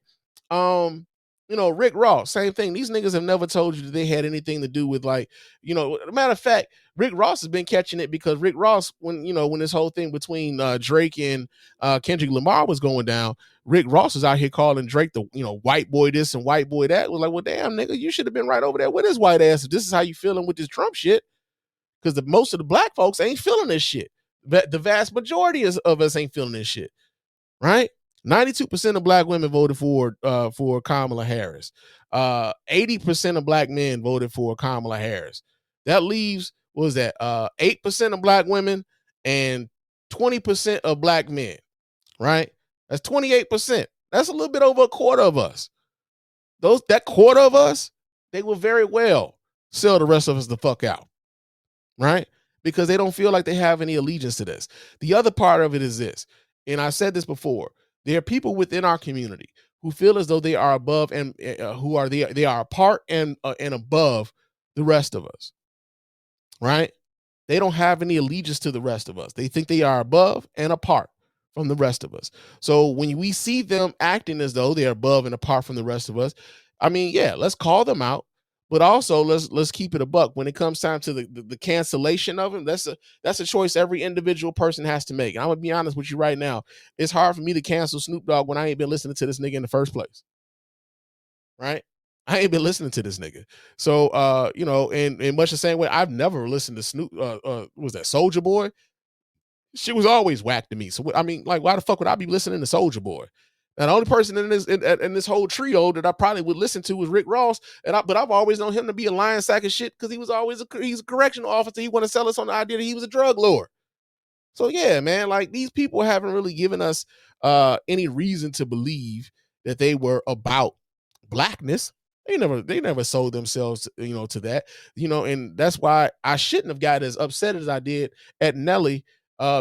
Rick Ross, same thing. These niggas have never told you that they had anything to do with like, matter of fact, Rick Ross has been catching it because Rick Ross, when this whole thing between Drake and Kendrick Lamar was going down, Rick Ross was out here calling Drake the, white boy this and white boy that. Was like, well, damn, nigga, you should have been right over there with his white ass if this is how you feeling with this Trump shit. Because most of the black folks ain't feeling this shit. The vast majority of us ain't feeling this shit, right? 92% of black women voted for Kamala Harris. 80% of black men voted for Kamala Harris. That leaves, what was that? 8% of black women and 20% of black men, right? That's 28%. That's a little bit over a quarter of us. That quarter of us, they will very well sell the rest of us the fuck out, right? Because they don't feel like they have any allegiance to this. The other part of it is this, and I said this before, there are people within our community who feel as though they are above and they are apart and above the rest of us, right? They don't have any allegiance to the rest of us. They think they are above and apart from the rest of us. So when we see them acting as though they're above and apart from the rest of us, I mean, yeah, let's call them out, but also let's keep it a buck. When it comes time to the cancellation of them, that's a choice every individual person has to make. And I'm gonna be honest with you right now. It's hard for me to cancel Snoop Dogg when I ain't been listening to this nigga in the first place. Right? I ain't been listening to this nigga. So in much the same way, I've never listened to Snoop was that Soulja Boy? She was always whack to me. So I mean, like, why the fuck would I be listening to Soulja Boy? And the only person in this whole trio that I probably would listen to was Rick Ross. But I've always known him to be a lying sack of shit because he was always he's a correctional officer. He want to sell us on the idea that he was a drug lord. So yeah, man, like these people haven't really given us any reason to believe that they were about blackness. They never sold themselves, to that, and that's why I shouldn't have got as upset as I did at Nelly.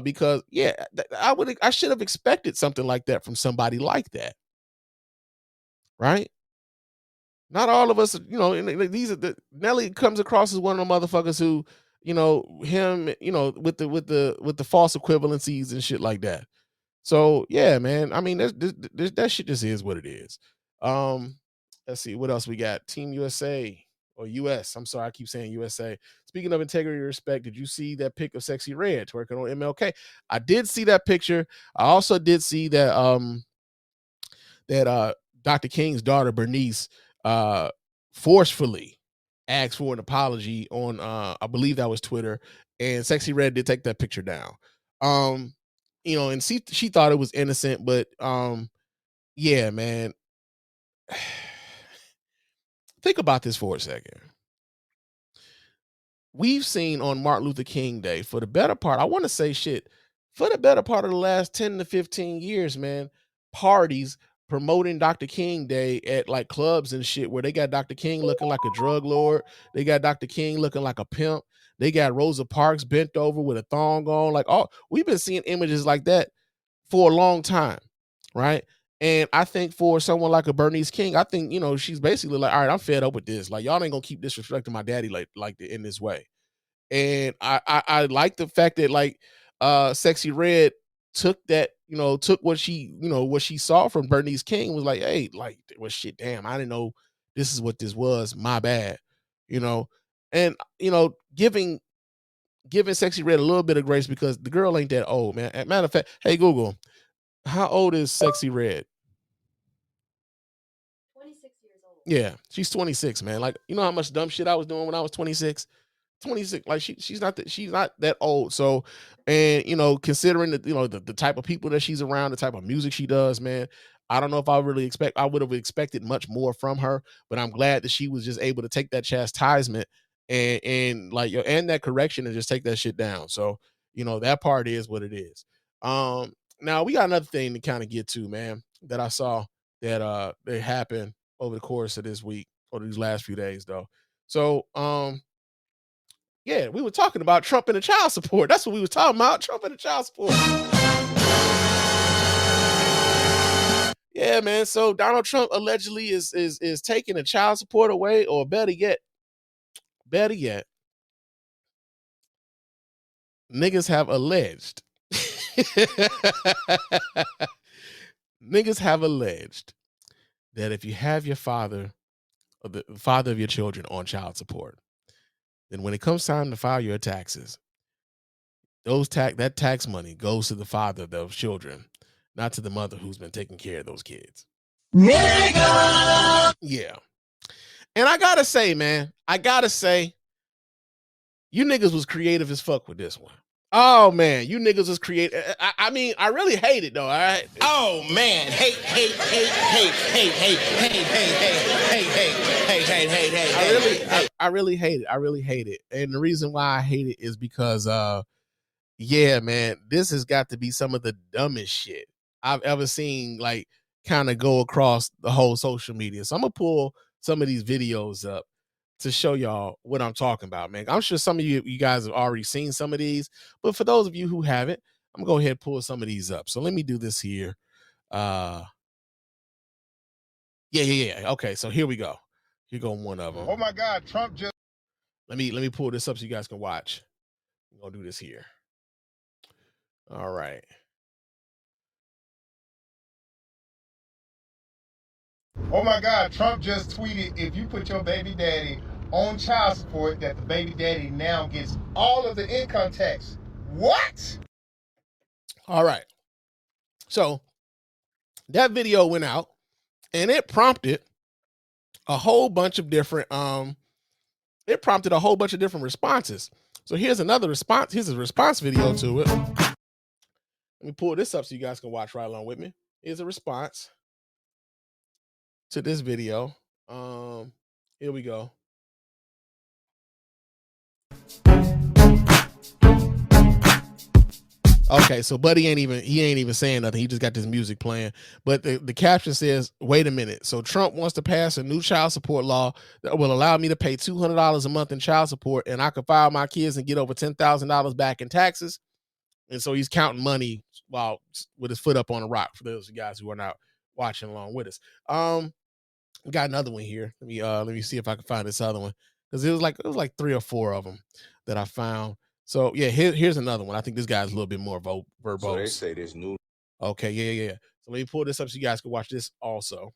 Because yeah, I should have expected something like that from somebody like that, right? Not all of us, these are Nelly comes across as one of the motherfuckers who, him, with the false equivalencies and shit like that. So yeah, man. I mean, that shit just is what it is. Let's see what else we got. Team USA or US. I'm sorry, I keep saying USA. Speaking of integrity and respect, did you see that pic of Sexy Red twerking on MLK? I did see that picture. I also did see that Dr. King's daughter Bernice forcefully asked for an apology on I believe that was Twitter, and Sexy Red did take that picture down. And she thought it was innocent, but yeah, man. Think about this for a second. We've seen on Martin Luther King Day for the better part, I want to say for the better part of the last 10 to 15 years, man, parties promoting Dr. King Day at like clubs and shit where they got Dr. King looking like a drug lord. They got Dr. King looking like a pimp. They got Rosa Parks bent over with a thong on. Like, we've been seeing images like that for a long time, right? And I think for someone like a Bernice King, I think, she's basically like, all right, I'm fed up with this. Like, y'all ain't gonna keep disrespecting my daddy like in this way. And I like the fact that like Sexy Red took that, took what she saw from Bernice King and was like, hey, like, well, shit, damn, I didn't know this is what this was. My bad. And giving Sexy Red a little bit of grace because the girl ain't that old, man. As a matter of fact, hey Google, how old is Sexy Red? 26 years old. Yeah, she's 26, man. Like, you know how much dumb shit I was doing when I was 26? 26, like she's not that old. So, and considering that, the type of people that she's around, the type of music she does, man, I don't know if I would have expected much more from her, but I'm glad that she was just able to take that chastisement and like, and that correction and just take that shit down. So, that part is what it is. Now we got another thing to kind of get to, man, that I saw that happened over the course of this week or these last few days though. So, yeah, we were talking about Trump and the child support. That's what we were talking about, Trump and the child support. Yeah, man. So Donald Trump allegedly is taking the child support away, or better yet, niggas have alleged. Niggas have alleged that if you have your father or the father of your children on child support, then when it comes time to file your taxes, that tax money goes to the father of those children, not to the mother who's been taking care of those kids. Nigga! Yeah. And I gotta say, man, you niggas was creative as fuck with this one. Oh man, you niggas was creative. I mean, I really hate it though. All right. Oh man, hate. I really hate it. And the reason why I hate it is because yeah, man, this has got to be some of the dumbest shit I've ever seen, like, kind of go across the whole social media. So I'm gonna pull some of these videos up to show y'all what I'm talking about, man. I'm sure some of you guys have already seen some of these, but for those of you who haven't, I'm gonna go ahead and pull some of these up. So let me do this here. Yeah. Okay, so here we go. Here go one of them. Oh my God, Trump just. Let me pull this up so you guys can watch. I'm gonna do this here. All right. Oh my God, Trump just tweeted, if you put your baby daddy on child support, that the baby daddy now gets all of the income tax. What? All right. So that video went out and it prompted a whole bunch of different responses. So here's another response. Here's a response video to it. Let me pull this up so you guys can watch right along with me. Here's a response to this video. Here we go. Okay, so Buddy ain't even saying nothing. He just got this music playing. But the caption says, wait a minute. So Trump wants to pass a new child support law that will allow me to pay $200 a month in child support, and I can file my kids and get over $10,000 back in taxes. And so he's counting money while with his foot up on a rock, for those guys who are not watching along with us. We got another one here. Let me see if I can find this other one, because it was like 3 or 4 of them that I found. So yeah, here's another one. I think this guy's a little bit more verbose. So they say this new. Okay, yeah. So let me pull this up so you guys can watch this also.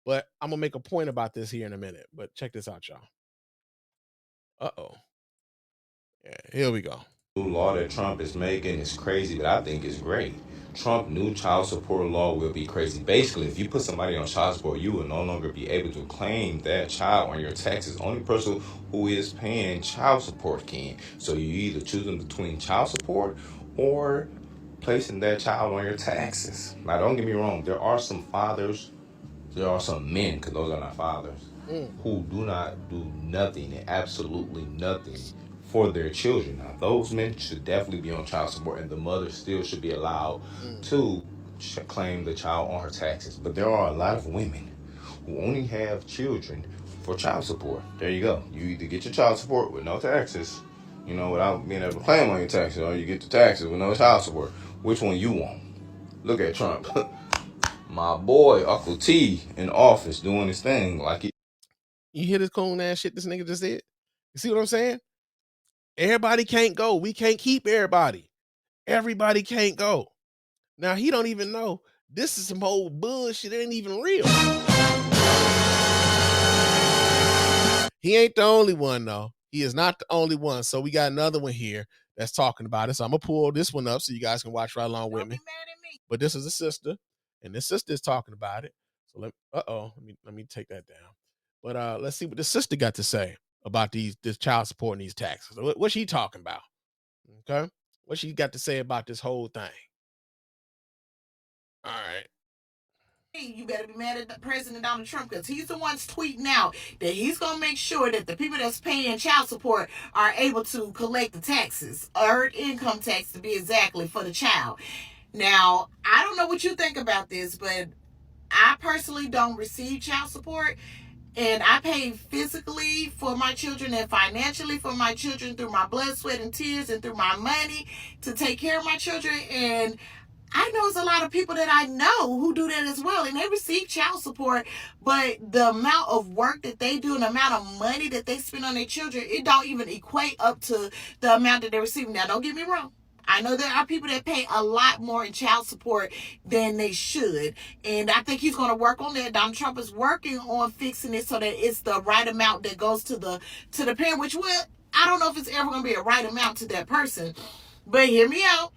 But I'm gonna make a point about this here in a minute. But check this out, y'all. Yeah, here we go. New law that Trump is making is crazy, but I think it's great. Trump new child support law will be crazy. Basically, if you put somebody on child support, you will no longer be able to claim that child on your taxes. Only person who is paying child support can. So you either choosing between child support or placing that child on your taxes. Now, don't get me wrong. There are some fathers, there are some men, because those are not fathers, who do not do nothing and absolutely nothing for their children. Now, those men should definitely be on child support, and the mother still should be allowed to claim the child on her taxes. But there are a lot of women who only have children for child support. There you go. You either get your child support with no taxes, without being able to claim on your taxes, or you get the taxes with no child support. Which one you want? Look at Trump. My boy, Uncle T, in office doing his thing like he. You hear this coon ass shit this nigga just said? You see what I'm saying? Everybody can't go. We can't keep everybody. Everybody can't go. Now, he don't even know this is some old bullshit. It ain't even real. He ain't the only one, though. He is not the only one. So we got another one here that's talking about it. So I'm going to pull this one up so you guys can watch right along with me. But this is a sister, and this sister is talking about it. So let me take that down. But let's see what the sister got to say about this child support and these taxes. What's she talking about? Okay. What she got to say about this whole thing? All right. You better be mad at President Donald Trump, because he's the one's tweeting out that he's going to make sure that the people that's paying child support are able to collect the taxes, earned income tax to be exactly, for the child. Now, I don't know what you think about this, but I personally don't receive child support. And I pay physically for my children and financially for my children through my blood, sweat, and tears, and through my money to take care of my children. And I know there's a lot of people that I know who do that as well, and they receive child support, but the amount of work that they do and the amount of money that they spend on their children, it don't even equate up to the amount that they're receiving. Now, don't get me wrong. I know there are people that pay a lot more in child support than they should. And I think he's going to work on that. Donald Trump is working on fixing it so that it's the right amount that goes to the parent, which I don't know if it's ever going to be a right amount to that person. But hear me out.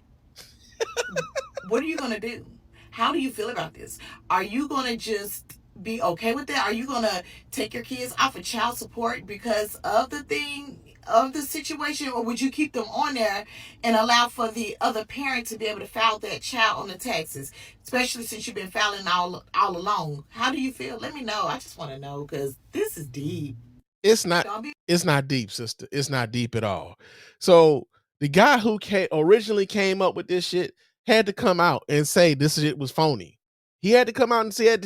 What are you going to do? How do you feel about this? Are you going to just be okay with that? Are you going to take your kids off of child support because of the situation, or would you keep them on there and allow for the other parent to be able to file that child on the taxes, especially since you've been filing all along? How do you feel? Let me know. I just want to know, because this is deep. It's not deep, sister. It's not deep at all. So the guy who originally came up with this shit had to come out and say this shit was phony. He had to come out and say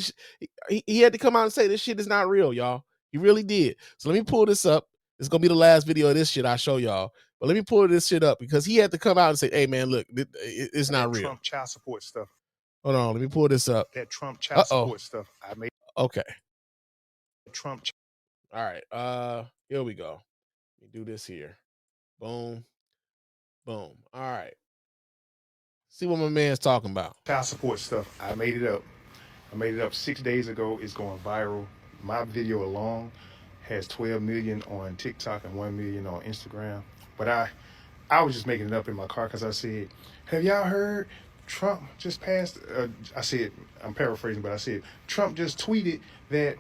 he had to come out and say this shit is not real, y'all. He really did. So let me pull this up. It's gonna be the last video of this shit I show y'all. But let me pull this shit up, because he had to come out and say, "Hey man, look, it's not real." Trump child support stuff. Hold on, let me pull this up. That Trump child support stuff. I made. Okay. Trump. All right. Here we go. Let me do this here. Boom. Boom. All right. See what my man's talking about. Child support stuff. I made it up 6 days ago. It's going viral. My video alone has 12 million on TikTok and 1 million on Instagram. But I was just making it up in my car, because I said, have y'all heard Trump just passed? I'm paraphrasing, but I said, Trump just tweeted that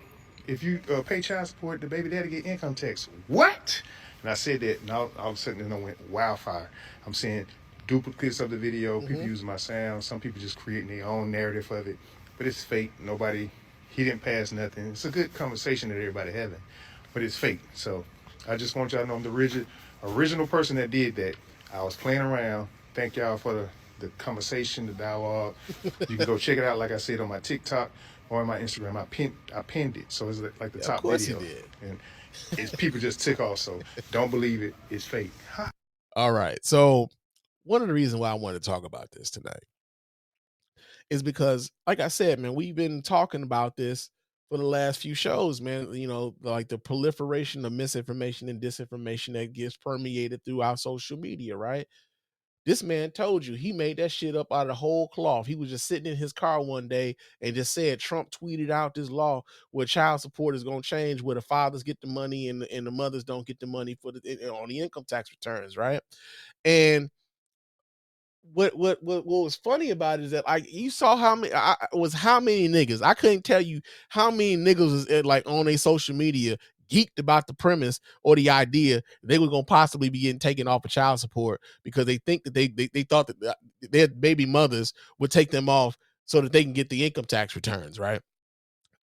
if you pay child support, the baby daddy get income tax. What? And I said that, and all of a sudden it went wildfire. I'm saying, duplicates of the video. People using my sound. Some people just creating their own narrative of it, but it's fake. He didn't pass nothing. It's a good conversation that everybody having, but it's fake. So I just want y'all to know I'm the original person that did that. I was playing around. Thank y'all for the conversation, the dialogue. You can go check it out, like I said, on my TikTok or on my Instagram. I pinned it, so it's like the top video. And it's people just tick off. So don't believe it. It's fake. All right. So one of the reasons why I wanted to talk about this tonight is because, like I said, man, we've been talking about this for the last few shows, man. You know, like the proliferation of misinformation and disinformation that gets permeated throughout social media, right? This man told you he made that shit up out of the whole cloth. He was just sitting in his car one day and just said Trump tweeted out this law where child support is going to change, where the fathers get the money and the mothers don't get the money for on the income tax returns, right? And what was funny about it is that, like, you saw how many niggas. I couldn't tell you how many niggas was like on a social media geeked about the premise or the idea they were gonna possibly be getting taken off of child support because they think that they thought that their baby mothers would take them off so that they can get the income tax returns, right?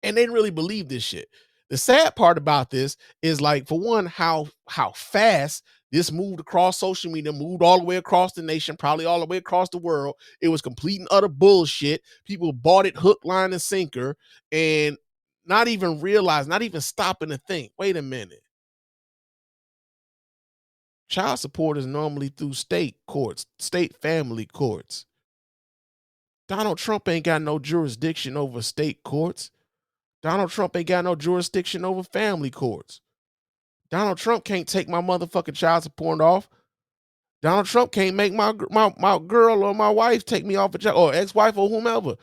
And they didn't really believe this shit. The sad part about this is, like, for one, how fast this moved across social media, moved all the way across the nation, probably all the way across the world. It was complete and utter bullshit. People bought it hook, line, and sinker, and not even stopping to think, wait a minute. Child support is normally through state courts, state family courts. Donald Trump ain't got no jurisdiction over state courts. Donald Trump ain't got no jurisdiction over family courts. Donald Trump can't take my motherfucking child support off. Donald Trump can't make my girl or my wife take me off a child, or ex-wife or whomever.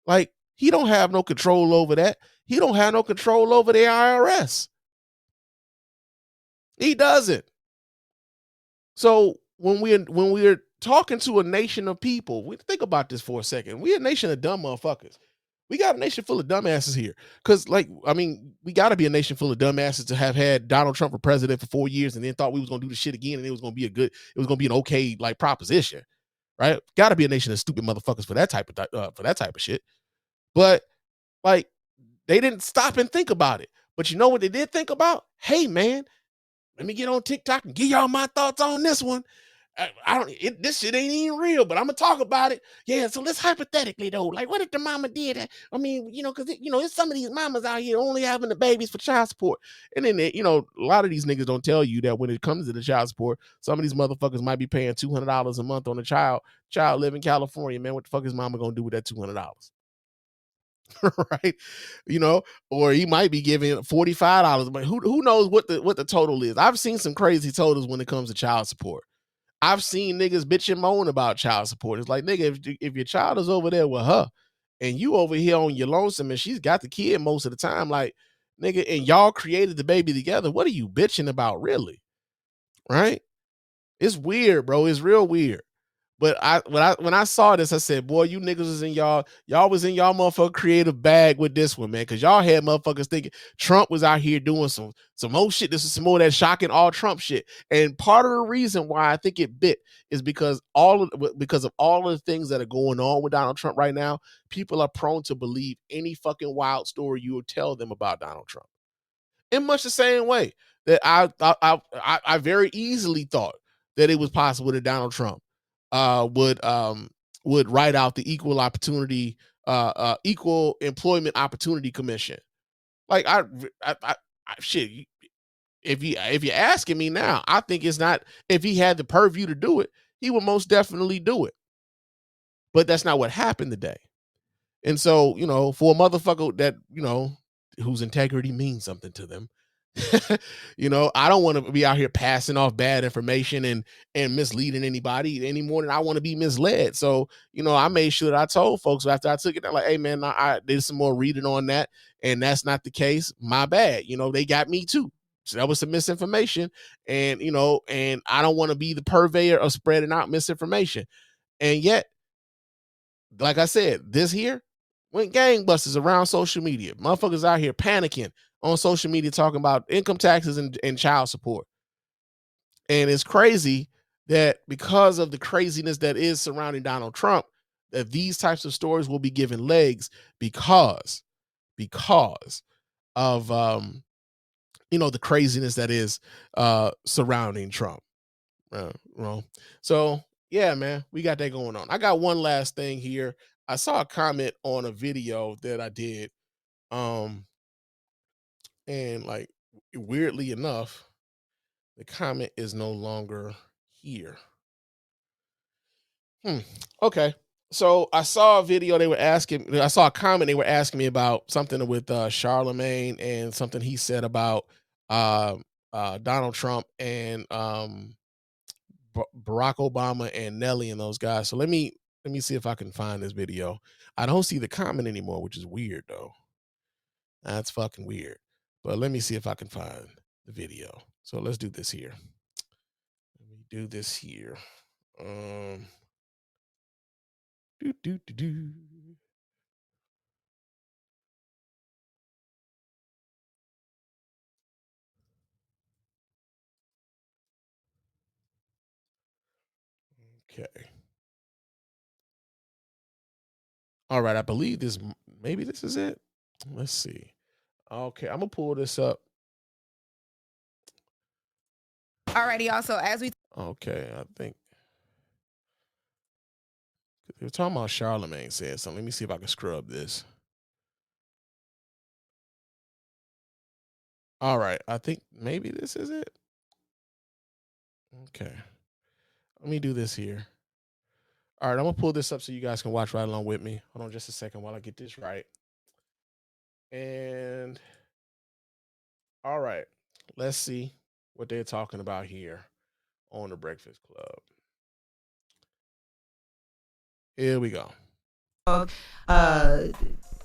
Like, he don't have no control over that. He don't have no control over the IRS. He doesn't. So when we're talking to a nation of people, we think about this for a second. We're a nation of dumb motherfuckers. We got a nation full of dumbasses here. Because, like, I mean, we got to be a nation full of dumbasses to have had Donald Trump for president for 4 years and then thought we was going to do the shit again and it was going to be an okay, like, proposition, right? Got to be a nation of stupid motherfuckers for that type of shit. But, like, they didn't stop and think about it. But you know what they did think about? Hey, man, let me get on TikTok and give y'all my thoughts on this one. This shit ain't even real, but I'm gonna talk about it. Yeah, so let's hypothetically though, like, what if the mama did? I mean, because there's some of these mamas out here only having the babies for child support, and then a lot of these niggas don't tell you that when it comes to the child support, some of these motherfuckers might be paying $200 a month on a child live in California. Man, what the fuck is mama gonna do with that $200? Right? Or he might be giving $45, but who knows what the total is. I've seen some crazy totals when it comes to child support. I've seen niggas bitch and moan about child support. It's like, nigga, if your child is over there with her and you over here on your lonesome and she's got the kid most of the time, like, nigga, and y'all created the baby together, what are you bitching about, really? Right? It's weird, bro. It's real weird. But when I saw this, I said, boy, you niggas was in y'all was in y'all motherfucker creative bag with this one, man. Cause y'all had motherfuckers thinking Trump was out here doing some more shit. This is some more of that shocking all Trump shit. And part of the reason why I think it bit is because of all of the things that are going on with Donald Trump right now, people are prone to believe any fucking wild story you will tell them about Donald Trump. In much the same way that I very easily thought that it was possible that Donald Trump would write out the equal employment opportunity commission. Like, shit. If you're asking me now, I think it's not. If he had the purview to do it, he would most definitely do it. But that's not what happened today. And so, for a motherfucker that whose integrity means something to them, I don't want to be out here passing off bad information and misleading anybody any more than I want to be misled. So, I made sure that I told folks after I took it, they're like, hey man, I did some more reading on that, and that's not the case. My bad. They got me too. So that was some misinformation, and and I don't want to be the purveyor of spreading out misinformation. And yet, like I said, this here went gangbusters around social media. Motherfuckers out here panicking on social media talking about income taxes and child support. And it's crazy that because of the craziness that is surrounding Donald Trump, that these types of stories will be given legs because of the craziness that is surrounding Trump. So yeah, man, we got that going on. I got one last thing here. I saw a comment on a video that I did, and like weirdly enough, the comment is no longer here. Okay. So I saw a video I saw a comment they were asking me about something with Charlemagne and something he said about Donald Trump and Barack Obama and Nelly and those guys. So let me see if I can find this video. I don't see the comment anymore, which is weird though. That's fucking weird. But let me see if I can find the video. So let's do this here. Let me do this here. Okay. All right. I believe maybe this is it. Let's see. Okay. I'm going to pull this up. Alrighty. Also, okay. I think they're talking about Charlemagne saying something. Let me see if I can scrub this. All right. I think maybe this is it. Okay. Let me do this here. All right. I'm going to pull this up so you guys can watch right along with me. Hold on just a second while I get this right. And all right. Let's see what they're talking about here on the Breakfast Club. Here we go.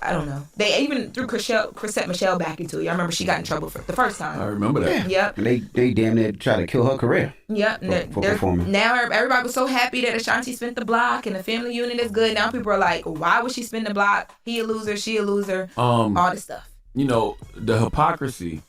I don't know. They even threw Chrisette Michelle back into it. I remember she got in trouble for the first time. I remember that. Yep. And they damn near tried to kill her career. Yep. For performing. Now everybody was so happy that Ashanti spent the block and the family unit is good. Now people are like, why would she spend the block? He a loser, she a loser. All this stuff. The hypocrisy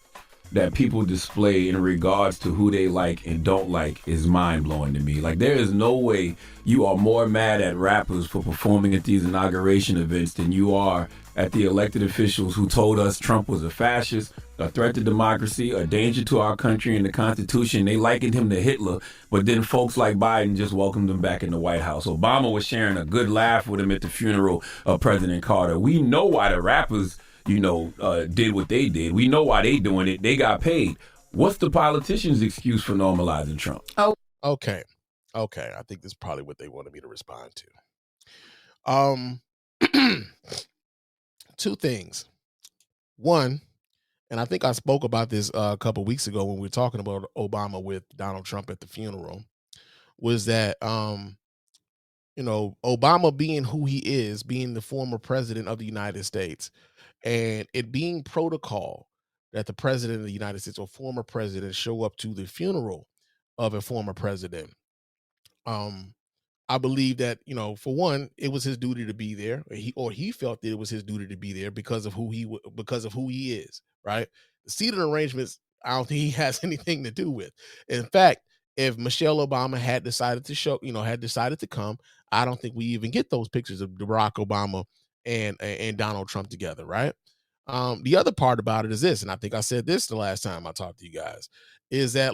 that people display in regards to who they like and don't like is mind-blowing to me. Like, there is no way you are more mad at rappers for performing at these inauguration events than you are at the elected officials who told us Trump was a fascist, a threat to democracy, a danger to our country and the Constitution. They likened him to Hitler, but then folks like Biden just welcomed him back in the White House. Obama was sharing a good laugh with him at the funeral of President Carter. We know why the rappers did what they did. We know why they doing it. They got paid. What's the politician's excuse for normalizing Trump? Oh, okay. I think this is probably what they wanted me to respond to. Two things. One, and I think I spoke about this a couple weeks ago when we were talking about Obama with Donald Trump at the funeral, was that Obama being who he is, being the former president of the United States, and it being protocol that the president of the United States or former president show up to the funeral of a former president. I believe that, for one, it was his duty to be there. He felt that it was his duty to be there because of who he is, right? The seating arrangements, I don't think he has anything to do with. In fact, if Michelle Obama had decided to come, I don't think we even get those pictures of Barack Obama and Donald Trump together, right? The other part about it is this, and I think I said this the last time I talked to you guys, is that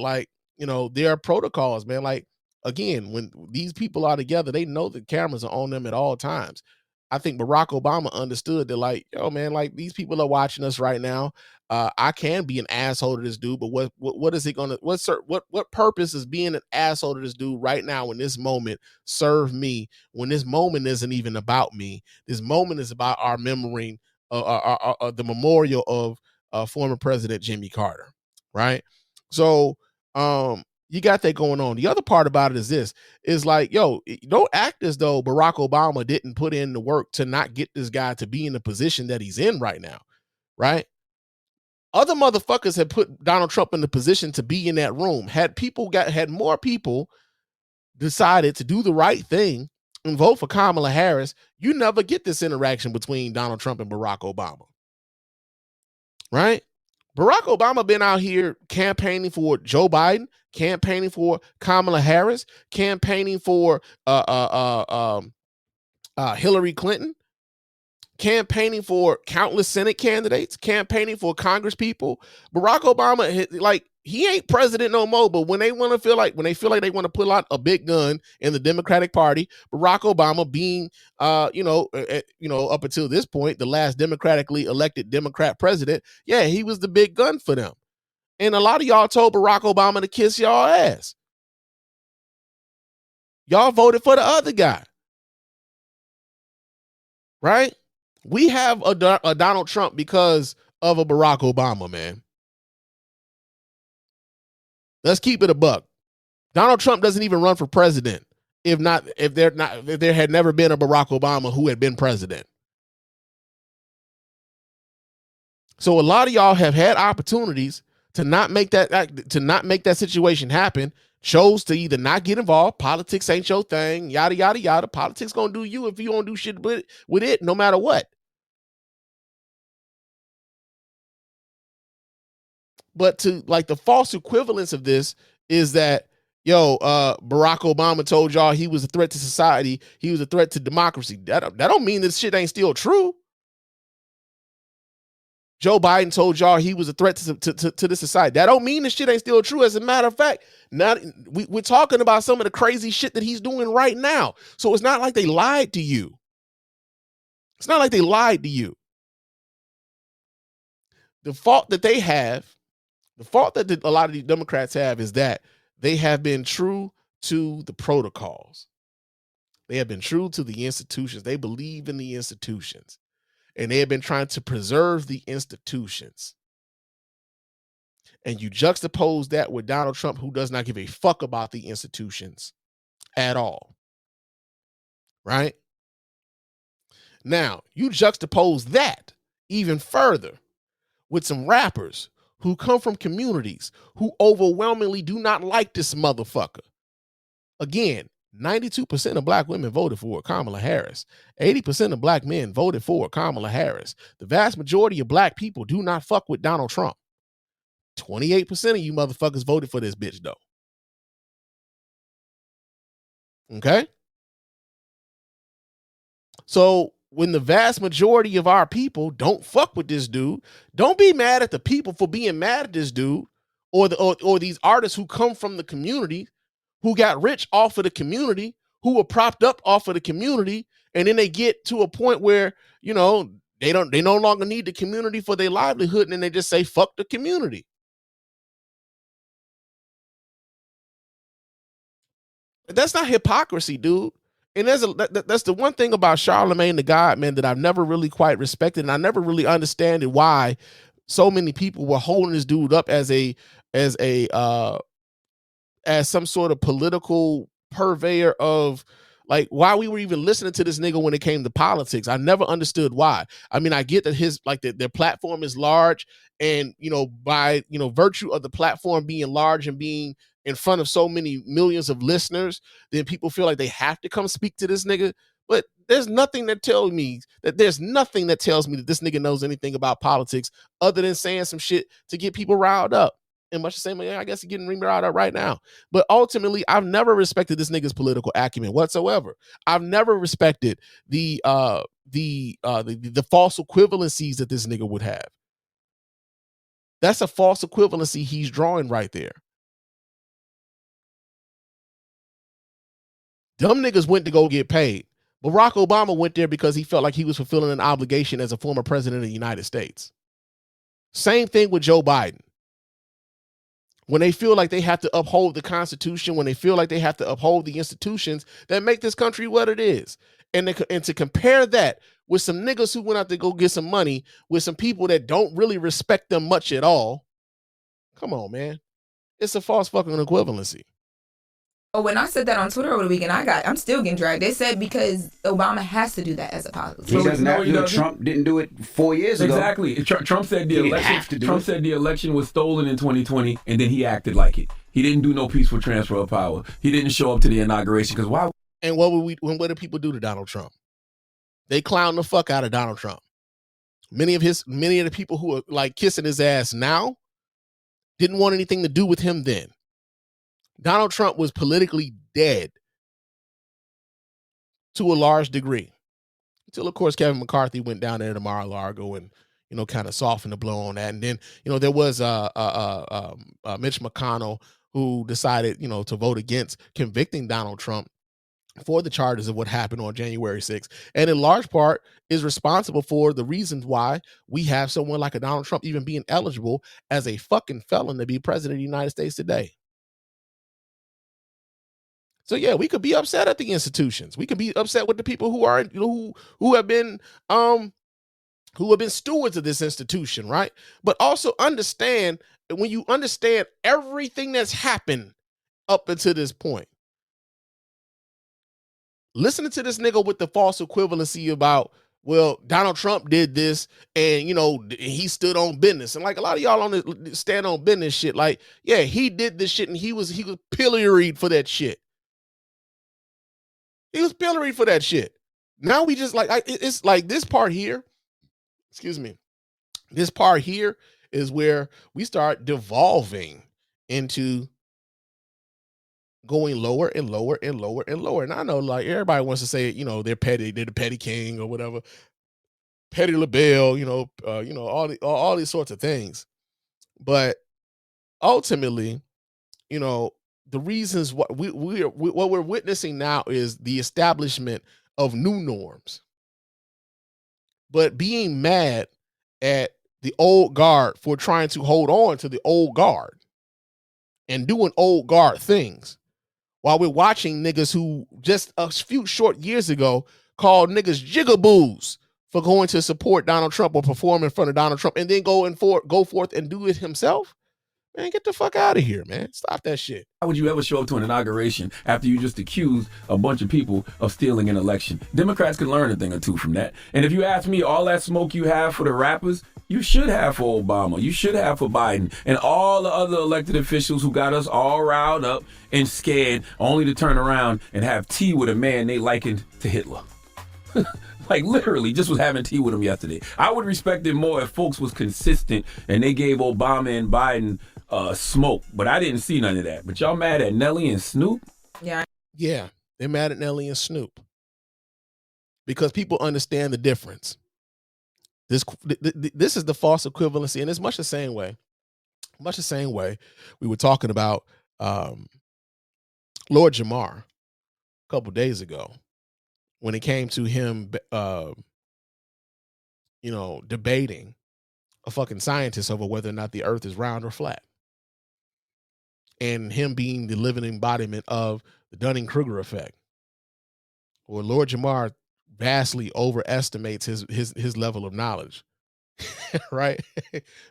there are protocols, man. Like, again, when these people are together, they know the cameras are on them at all times. I think Barack Obama understood that, these people are watching us right now. I can be an asshole to this dude, but what is it gonna what purpose is being an asshole to this dude right now in this moment serve me when this moment isn't even about me? This moment is about our memory, the memorial of former President Jimmy Carter, right? So you got that going on. The other part about it is this, is don't act as though Barack Obama didn't put in the work to not get this guy to be in the position that he's in right now, right? Other motherfuckers had put Donald Trump in the position to be in that room. Had more people decided to do the right thing and vote for Kamala Harris, you never get this interaction between Donald Trump and Barack Obama, right? Barack Obama been out here campaigning for Joe Biden, campaigning for Kamala Harris, campaigning for Hillary Clinton, campaigning for countless Senate candidates, campaigning for Congress people. Barack Obama, like, he ain't president no more, but when they feel like they want to pull out a big gun in the Democratic Party, Barack Obama being, up until this point, the last democratically elected Democrat president, yeah, he was the big gun for them. And a lot of y'all told Barack Obama to kiss y'all ass. Y'all voted for the other guy. Right? We have a Donald Trump because of a Barack Obama, man. Let's keep it a buck. Donald Trump doesn't even run for president if there had never been a Barack Obama who had been president. So a lot of y'all have had opportunities to not make that situation happen, chose to either not get involved. Politics ain't your thing, yada, yada, yada. Politics gonna do you if you don't do shit with it, no matter what. But to like the false equivalence of this is that, Barack Obama told y'all he was a threat to society. He was a threat to democracy. That don't mean this shit ain't still true. Joe Biden told y'all he was a threat to the society. That don't mean this shit ain't still true. As a matter of fact, we're talking about some of the crazy shit that he's doing right now. So it's not like they lied to you. It's not like they lied to you. The fault that they have, the fault that a lot of these Democrats have is that they have been true to the protocols. They have been true to the institutions. They believe in the institutions. And they have been trying to preserve the institutions. And you juxtapose that with Donald Trump, who does not give a fuck about the institutions at all. Right? Now, you juxtapose that even further with some rappers who come from communities who overwhelmingly do not like this motherfucker. Again, 92% of black women voted for Kamala Harris. 80% of black men voted for Kamala Harris. The vast majority of black people do not fuck with Donald Trump. 28% of you motherfuckers voted for this bitch, though. Okay? So when the vast majority of our people don't fuck with this dude, don't be mad at the people for being mad at this dude or these artists who come from the community, who got rich off of the community, who were propped up off of the community, and then they get to a point where, they no longer need the community for their livelihood, and then they just say, fuck the community. That's not hypocrisy, dude. And that's the one thing about Charlemagne the God, man, that I've never really quite respected, and I never really understood why so many people were holding this dude up as some sort of political purveyor of, like, why we were even listening to this nigga when it came to politics. I never understood why. I mean, I get that their platform is large, and by virtue of the platform being large and being in front of so many millions of listeners, then people feel like they have to come speak to this nigga. But there's nothing that tells me that this nigga knows anything about politics other than saying some shit to get people riled up. And much the same way, I guess he's getting riled up right now. But ultimately, I've never respected this nigga's political acumen whatsoever. I've never respected the false equivalencies that this nigga would have. That's a false equivalency he's drawing right there. Dumb niggas went to go get paid. Barack Obama went there because he felt like he was fulfilling an obligation as a former president of the United States. Same thing with Joe Biden. When they feel like they have to uphold the Constitution, when they feel like they have to uphold the institutions that make this country what it is. And to compare that with some niggas who went out to go get some money with some people that don't really respect them much at all. Come on, man. It's a false fucking equivalency. Oh, when I said that on Twitter over the weekend, I'm still getting dragged. They said because Obama has to do that as a policy. He doesn't have to do it. Trump didn't do it 4 years ago. Exactly. Trump said the election was stolen in 2020, and then he acted like it. He didn't do no peaceful transfer of power. He didn't show up to the inauguration because why? And what did people do to Donald Trump? They clown the fuck out of Donald Trump. Many of the people who are like kissing his ass now didn't want anything to do with him then. Donald Trump was politically dead to a large degree. Until, of course, Kevin McCarthy went down there to Mar-a-Lago and, kind of softened the blow on that. And then, there was Mitch McConnell who decided, to vote against convicting Donald Trump for the charges of what happened on January 6th. And in large part is responsible for the reasons why we have someone like a Donald Trump even being eligible as a fucking felon to be president of the United States today. So yeah, we could be upset at the institutions. We could be upset with the people who are, who have been stewards of this institution, right? But also understand that when you understand everything that's happened up until this point, listening to this nigga with the false equivalency about, well, Donald Trump did this and, he stood on business. And like a lot of y'all on this stand on business shit, like, yeah, he did this shit and he was pilloried for that shit. He was pilloried for that shit. Now we just it's like this part here, excuse me, this part here is where we start devolving into going lower and lower and lower and lower. And I know like everybody wants to say, they're petty, they're the petty king or whatever, petty LaBelle, all these sorts of things. But ultimately, the reasons what we're witnessing now is the establishment of new norms. But being mad at the old guard for trying to hold on to the old guard and doing old guard things while we're watching niggas who just a few short years ago called niggas jigaboos for going to support Donald Trump or perform in front of Donald Trump and then go forth and do it himself. Man, get the fuck out of here, man. Stop that shit. How would you ever show up to an inauguration after you just accused a bunch of people of stealing an election? Democrats can learn a thing or two from that. And if you ask me, all that smoke you have for the rappers, you should have for Obama. You should have for Biden and all the other elected officials who got us all riled up and scared only to turn around and have tea with a man they likened to Hitler. Like literally just was having tea with him yesterday. I would respect it more if folks was consistent and they gave Obama and Biden smoke, but I didn't see none of that. But y'all mad at Nelly and Snoop? Yeah, they're mad at Nelly and Snoop because people understand the difference. This is the false equivalency, and it's much the same way we were talking about Lord Jamar a couple days ago when it came to him, debating a fucking scientist over whether or not the earth is round or flat. And him being the living embodiment of the Dunning-Kruger effect. Or Lord Jamar vastly overestimates his level of knowledge. Right?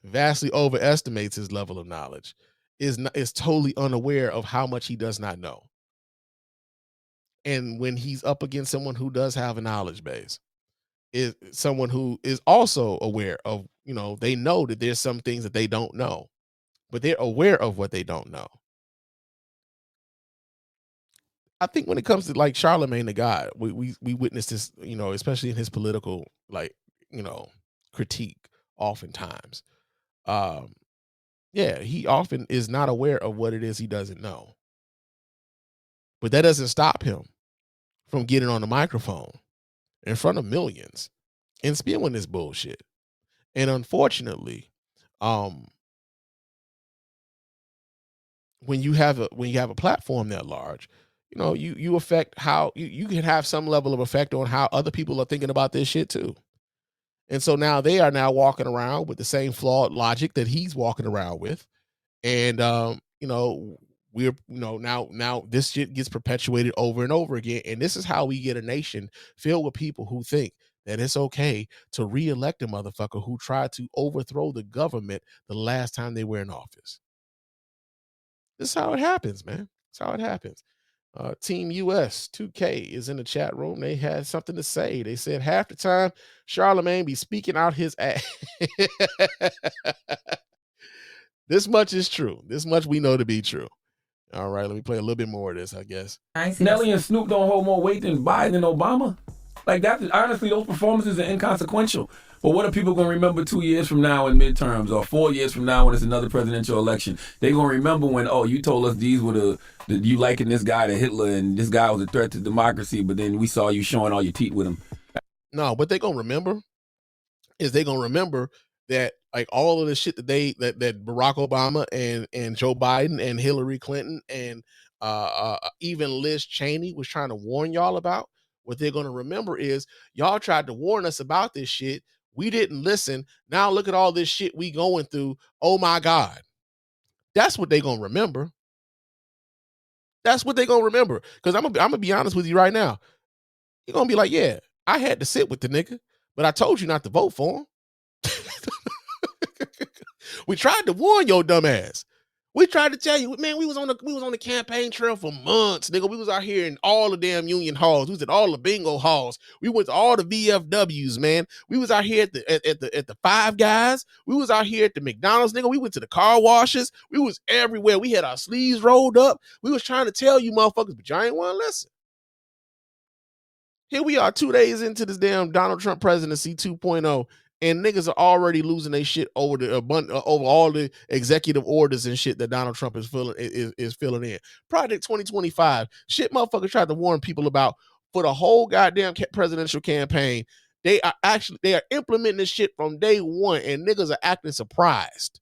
Vastly overestimates his level of knowledge. Is totally unaware of how much he does not know. And when he's up against someone who does have a knowledge base, is someone who is also aware of, they know that there's some things that they don't know, but they're aware of what they don't know. I think when it comes to like Charlemagne the God, we witness this, especially in his political, critique oftentimes. He often is not aware of what it is he doesn't know. But that doesn't stop him from getting on the microphone in front of millions and spewing this bullshit. And unfortunately, when you have a platform that large, you affect how you can have some level of effect on how other people are thinking about this shit too. And so now they are now walking around with the same flawed logic that he's walking around with. And, we're, now this shit gets perpetuated over and over again. And this is how we get a nation filled with people who think that it's okay to reelect a motherfucker who tried to overthrow the government the last time they were in office. This is how it happens, man. That's how it happens. Team US 2K is in the chat room. They had something to say. They said half the time Charlemagne be speaking out his ass. This much is true. This much we know to be true. All right, let me play a little bit more of this, I guess. Nelly and Snoop don't hold more weight than Biden and Obama. Like that, honestly, those performances are inconsequential. But what are people going to remember 2 years from now in midterms or 4 years from now when it's another presidential election? They're going to remember when, oh, you told us these were you liking this guy to Hitler and this guy was a threat to democracy, but then we saw you showing all your teeth with him. No, what they're going to remember is they're going to remember that like all of the shit that that Barack Obama and Joe Biden and Hillary Clinton and even Liz Cheney was trying to warn y'all about. What they're going to remember is y'all tried to warn us about this shit. We didn't listen. Now look at all this shit we going through. Oh my God. That's what they're going to remember. That's what they're going to remember. Because I'm going to be honest with you right now. You're going to be like, yeah, I had to sit with the nigga, but I told you not to vote for him. We tried to warn your dumb ass. We tried to tell you, man, we was on the campaign trail for months, nigga. We was out here in all the damn union halls. We was at all the bingo halls. We went to all the VFWs, man. We was out here at the Five Guys. We was out here at the McDonald's, nigga. We went to the car washes. We was everywhere. We had our sleeves rolled up. We was trying to tell you motherfuckers, but y'all ain't want to listen. Here we are 2 days into this damn Donald Trump presidency 2.0. And niggas are already losing their shit over over all the executive orders and shit that Donald Trump is filling in. Project 2025, shit motherfuckers tried to warn people about for the whole goddamn presidential campaign. They are implementing this shit from day one, and niggas are acting surprised.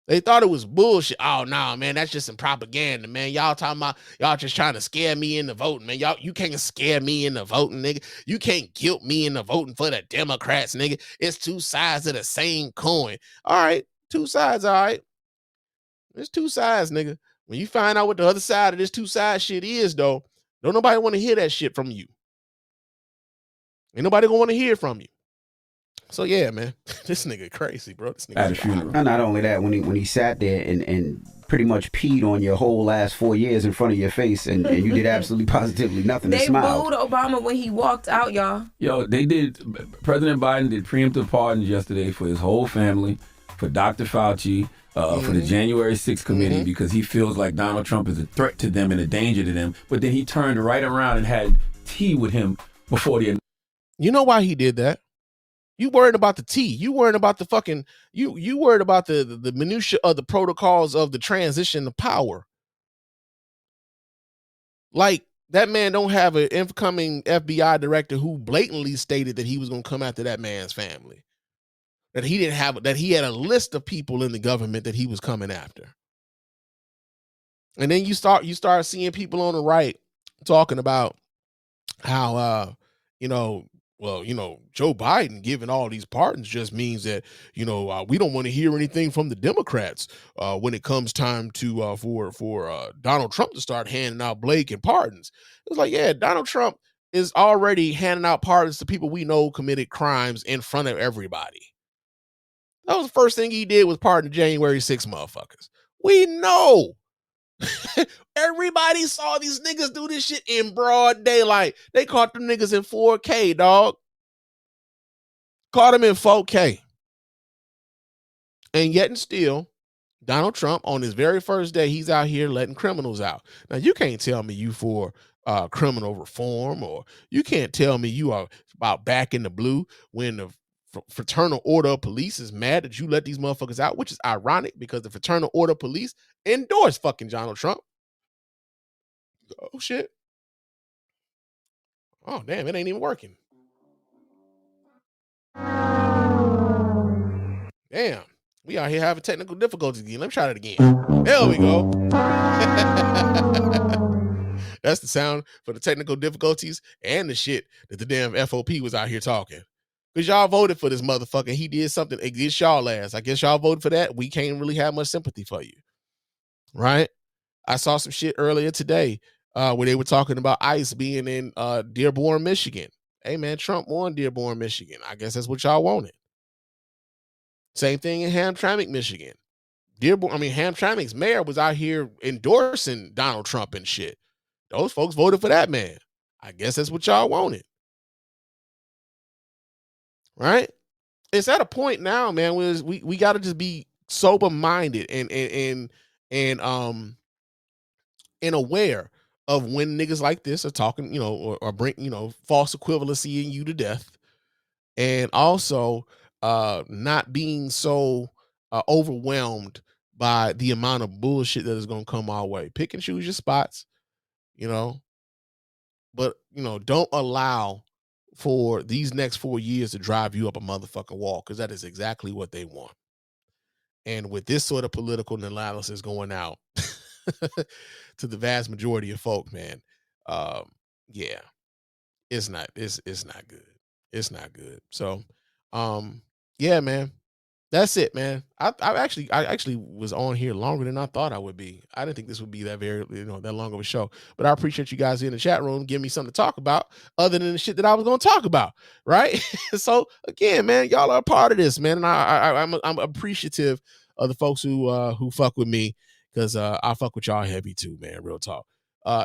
They thought it was bullshit. Oh, no, man, that's just some propaganda, man. Y'all talking about, y'all just trying to scare me into voting, man. You can't scare me into voting, nigga. You can't guilt me into voting for the Democrats, nigga. It's two sides of the same coin. All right, two sides, all right. There's two sides, nigga. When you find out what the other side of this two sides shit is, though, don't nobody want to hear that shit from you. Ain't nobody gonna want to hear from you. So yeah, man, this nigga crazy, bro. This nigga at a funeral. Not only that, when he sat there and pretty much peed on your whole last 4 years in front of your face, and you did absolutely positively nothing. They smiled. booed Obama when he walked out, y'all. Yo, they did. President Biden did preemptive pardons yesterday for his whole family, for Dr. Fauci, for the January 6th committee, because he feels like Donald Trump is a threat to them and a danger to them. But then he turned right around and had tea with him before the. You know why he did that? You worried about the tea. You worried about the fucking, you worried about the minutia of the protocols of the transition of power. Like, that man don't have an incoming FBI director who blatantly stated that he was going to come after that man's family. That he had a list of people in the government that he was coming after. And then you start seeing people on the right talking about how, Joe Biden giving all these pardons just means that, we don't want to hear anything from the Democrats when it comes time to for Donald Trump to start handing out blanket pardons. It's like, yeah, Donald Trump is already handing out pardons to people we know committed crimes in front of everybody. That was the first thing he did was pardon January 6 motherfuckers. We know. Everybody saw these niggas do this shit in broad daylight. They caught them niggas in 4K, dog. Caught them in 4K. And yet and still, Donald Trump, on his very first day, he's out here letting criminals out. Now, you can't tell me you for criminal reform, or you can't tell me you are about back in the blue when the Fraternal Order of Police is mad that you let these motherfuckers out, which is ironic because the Fraternal Order of Police endorsed fucking Donald Trump. Oh, shit. Oh, damn, it ain't even working. Damn, we out here having technical difficulties again. Let me try that again. There we go. That's the sound for the technical difficulties and the shit that the damn FOP was out here talking. Because y'all voted for this motherfucker. He did something against y'all ass. I guess y'all voted for that. We can't really have much sympathy for you. Right? I saw some shit earlier today where they were talking about ICE being in Dearborn, Michigan. Hey, man, Trump won Dearborn, Michigan. I guess that's what y'all wanted. Same thing in Hamtramck, Michigan. Hamtramck's mayor was out here endorsing Donald Trump and shit. Those folks voted for that man. I guess that's what y'all wanted. Right? It's at a point now, man, where we got to just be sober-minded and aware of when niggas like this are talking, you know, or bring, you know, false equivalency in you to death. And also not being so overwhelmed by the amount of bullshit that is going to come our way. Pick and choose your spots, you know, but, you know, don't allow for these next 4 years to drive you up a motherfucking wall, because that is exactly what they want. And with this sort of political analysis going out to the vast majority of folk, man, yeah, it's not good. It's not good. So, yeah, man, that's it, man. I actually was on here longer than I thought I would be. I didn't think this would be that that long of a show. But I appreciate you guys in the chat room giving me something to talk about other than the shit that I was going to talk about, right? So again, man, y'all are a part of this, man, and I'm appreciative of the folks who fuck with me, because I fuck with y'all heavy too, man. Real talk.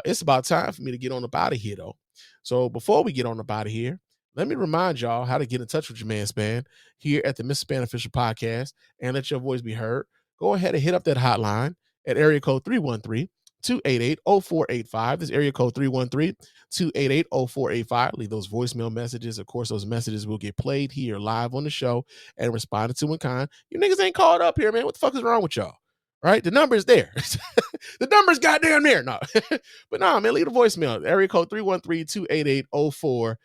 It's about time for me to get on up out of here, though. So before we get on up out of here, let me remind y'all how to get in touch with your man Spann here at the Mr. Spann Official Podcast and let your voice be heard. Go ahead and hit up that hotline at area code 313-288-0485. This area code 313-288-0485. Leave those voicemail messages. Of course, those messages will get played here live on the show and responded to in kind. You niggas ain't called up here, man. What the fuck is wrong with y'all? Right? The number is there. The number's goddamn there. No. But no, man, leave a voicemail. Area code 313-288-0485.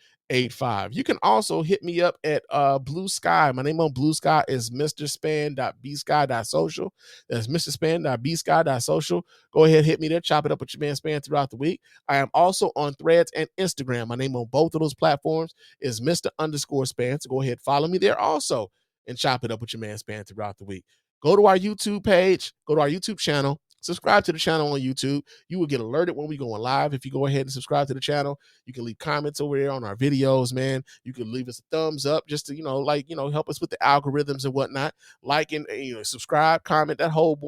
You can also hit me up at Bluesky. My name on Bluesky is mrspann.bsky.social. That's mrspann.bsky.social. Go ahead, hit me there. Chop it up with your man Spann throughout the week. I am also on Threads and Instagram. My name on both of those platforms is Mr._Spann. So go ahead, follow me there also and chop it up with your man Spann throughout the week. Go to our YouTube page, go to our YouTube channel, subscribe to the channel on YouTube. You will get alerted when we go live. If you go ahead and subscribe to the channel, you can leave comments over there on our videos, man. You can leave us a thumbs up just to, help us with the algorithms and whatnot. Like and subscribe, comment, that whole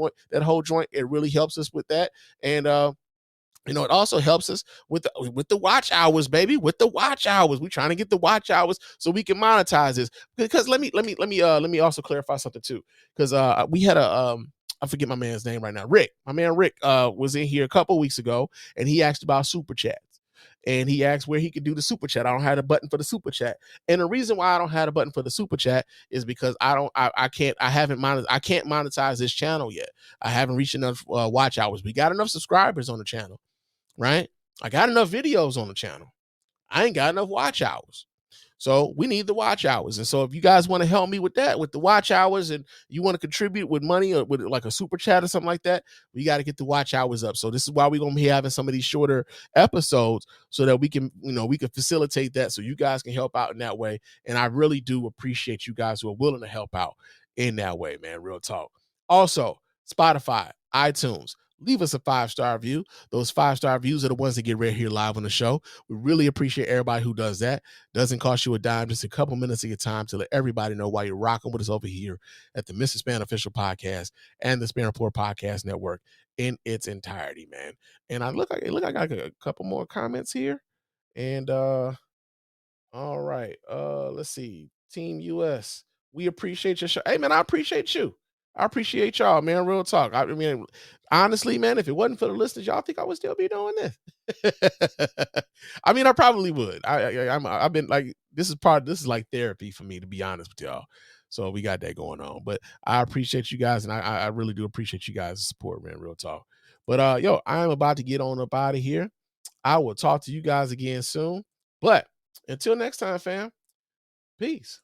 joint. It really helps us with that. And it also helps us with the watch hours, baby. With the watch hours, we're trying to get the watch hours so we can monetize this. Because let me also clarify something too. Because we had I forget my man's name right now. Rick, my man Rick, was in here a couple weeks ago, and he asked about super chats, and he asked where he could do the super chat. I don't have a button for the super chat, and the reason why I don't have a button for the super chat is because I can't monetize this channel yet. I haven't reached enough watch hours. We got enough subscribers on the channel. Right? I got enough videos on the channel. I ain't got enough watch hours. So we need the watch hours. And so if you guys want to help me with that, with the watch hours, and you want to contribute with money or with like a super chat or something like that, we got to get the watch hours up. So this is why we're going to be having some of these shorter episodes so that we can facilitate that so you guys can help out in that way. And I really do appreciate you guys who are willing to help out in that way, man. Real talk. Also, Spotify, iTunes. Leave us a 5-star review. Those 5-star reviews are the ones that get read here live on the show. We really appreciate everybody who does that. Doesn't cost you a dime, just a couple minutes of your time to let everybody know why you're rocking with us over here at the Mr. Spann Official Podcast and the Spann Report Podcast Network in its entirety, man. And I got a couple more comments here. And all right, let's see. Team US, we appreciate your show. Hey, man, I appreciate you. I appreciate y'all, man. Real talk. I mean, honestly, man, if it wasn't for the listeners, y'all think I would still be doing this? I mean, I probably would. I've been like, this is like therapy for me, to be honest with y'all. So we got that going on. But I appreciate you guys, and I really do appreciate you guys' support, man. Real talk. But I'm about to get on up out of here. I will talk to you guys again soon. But until next time, fam, peace.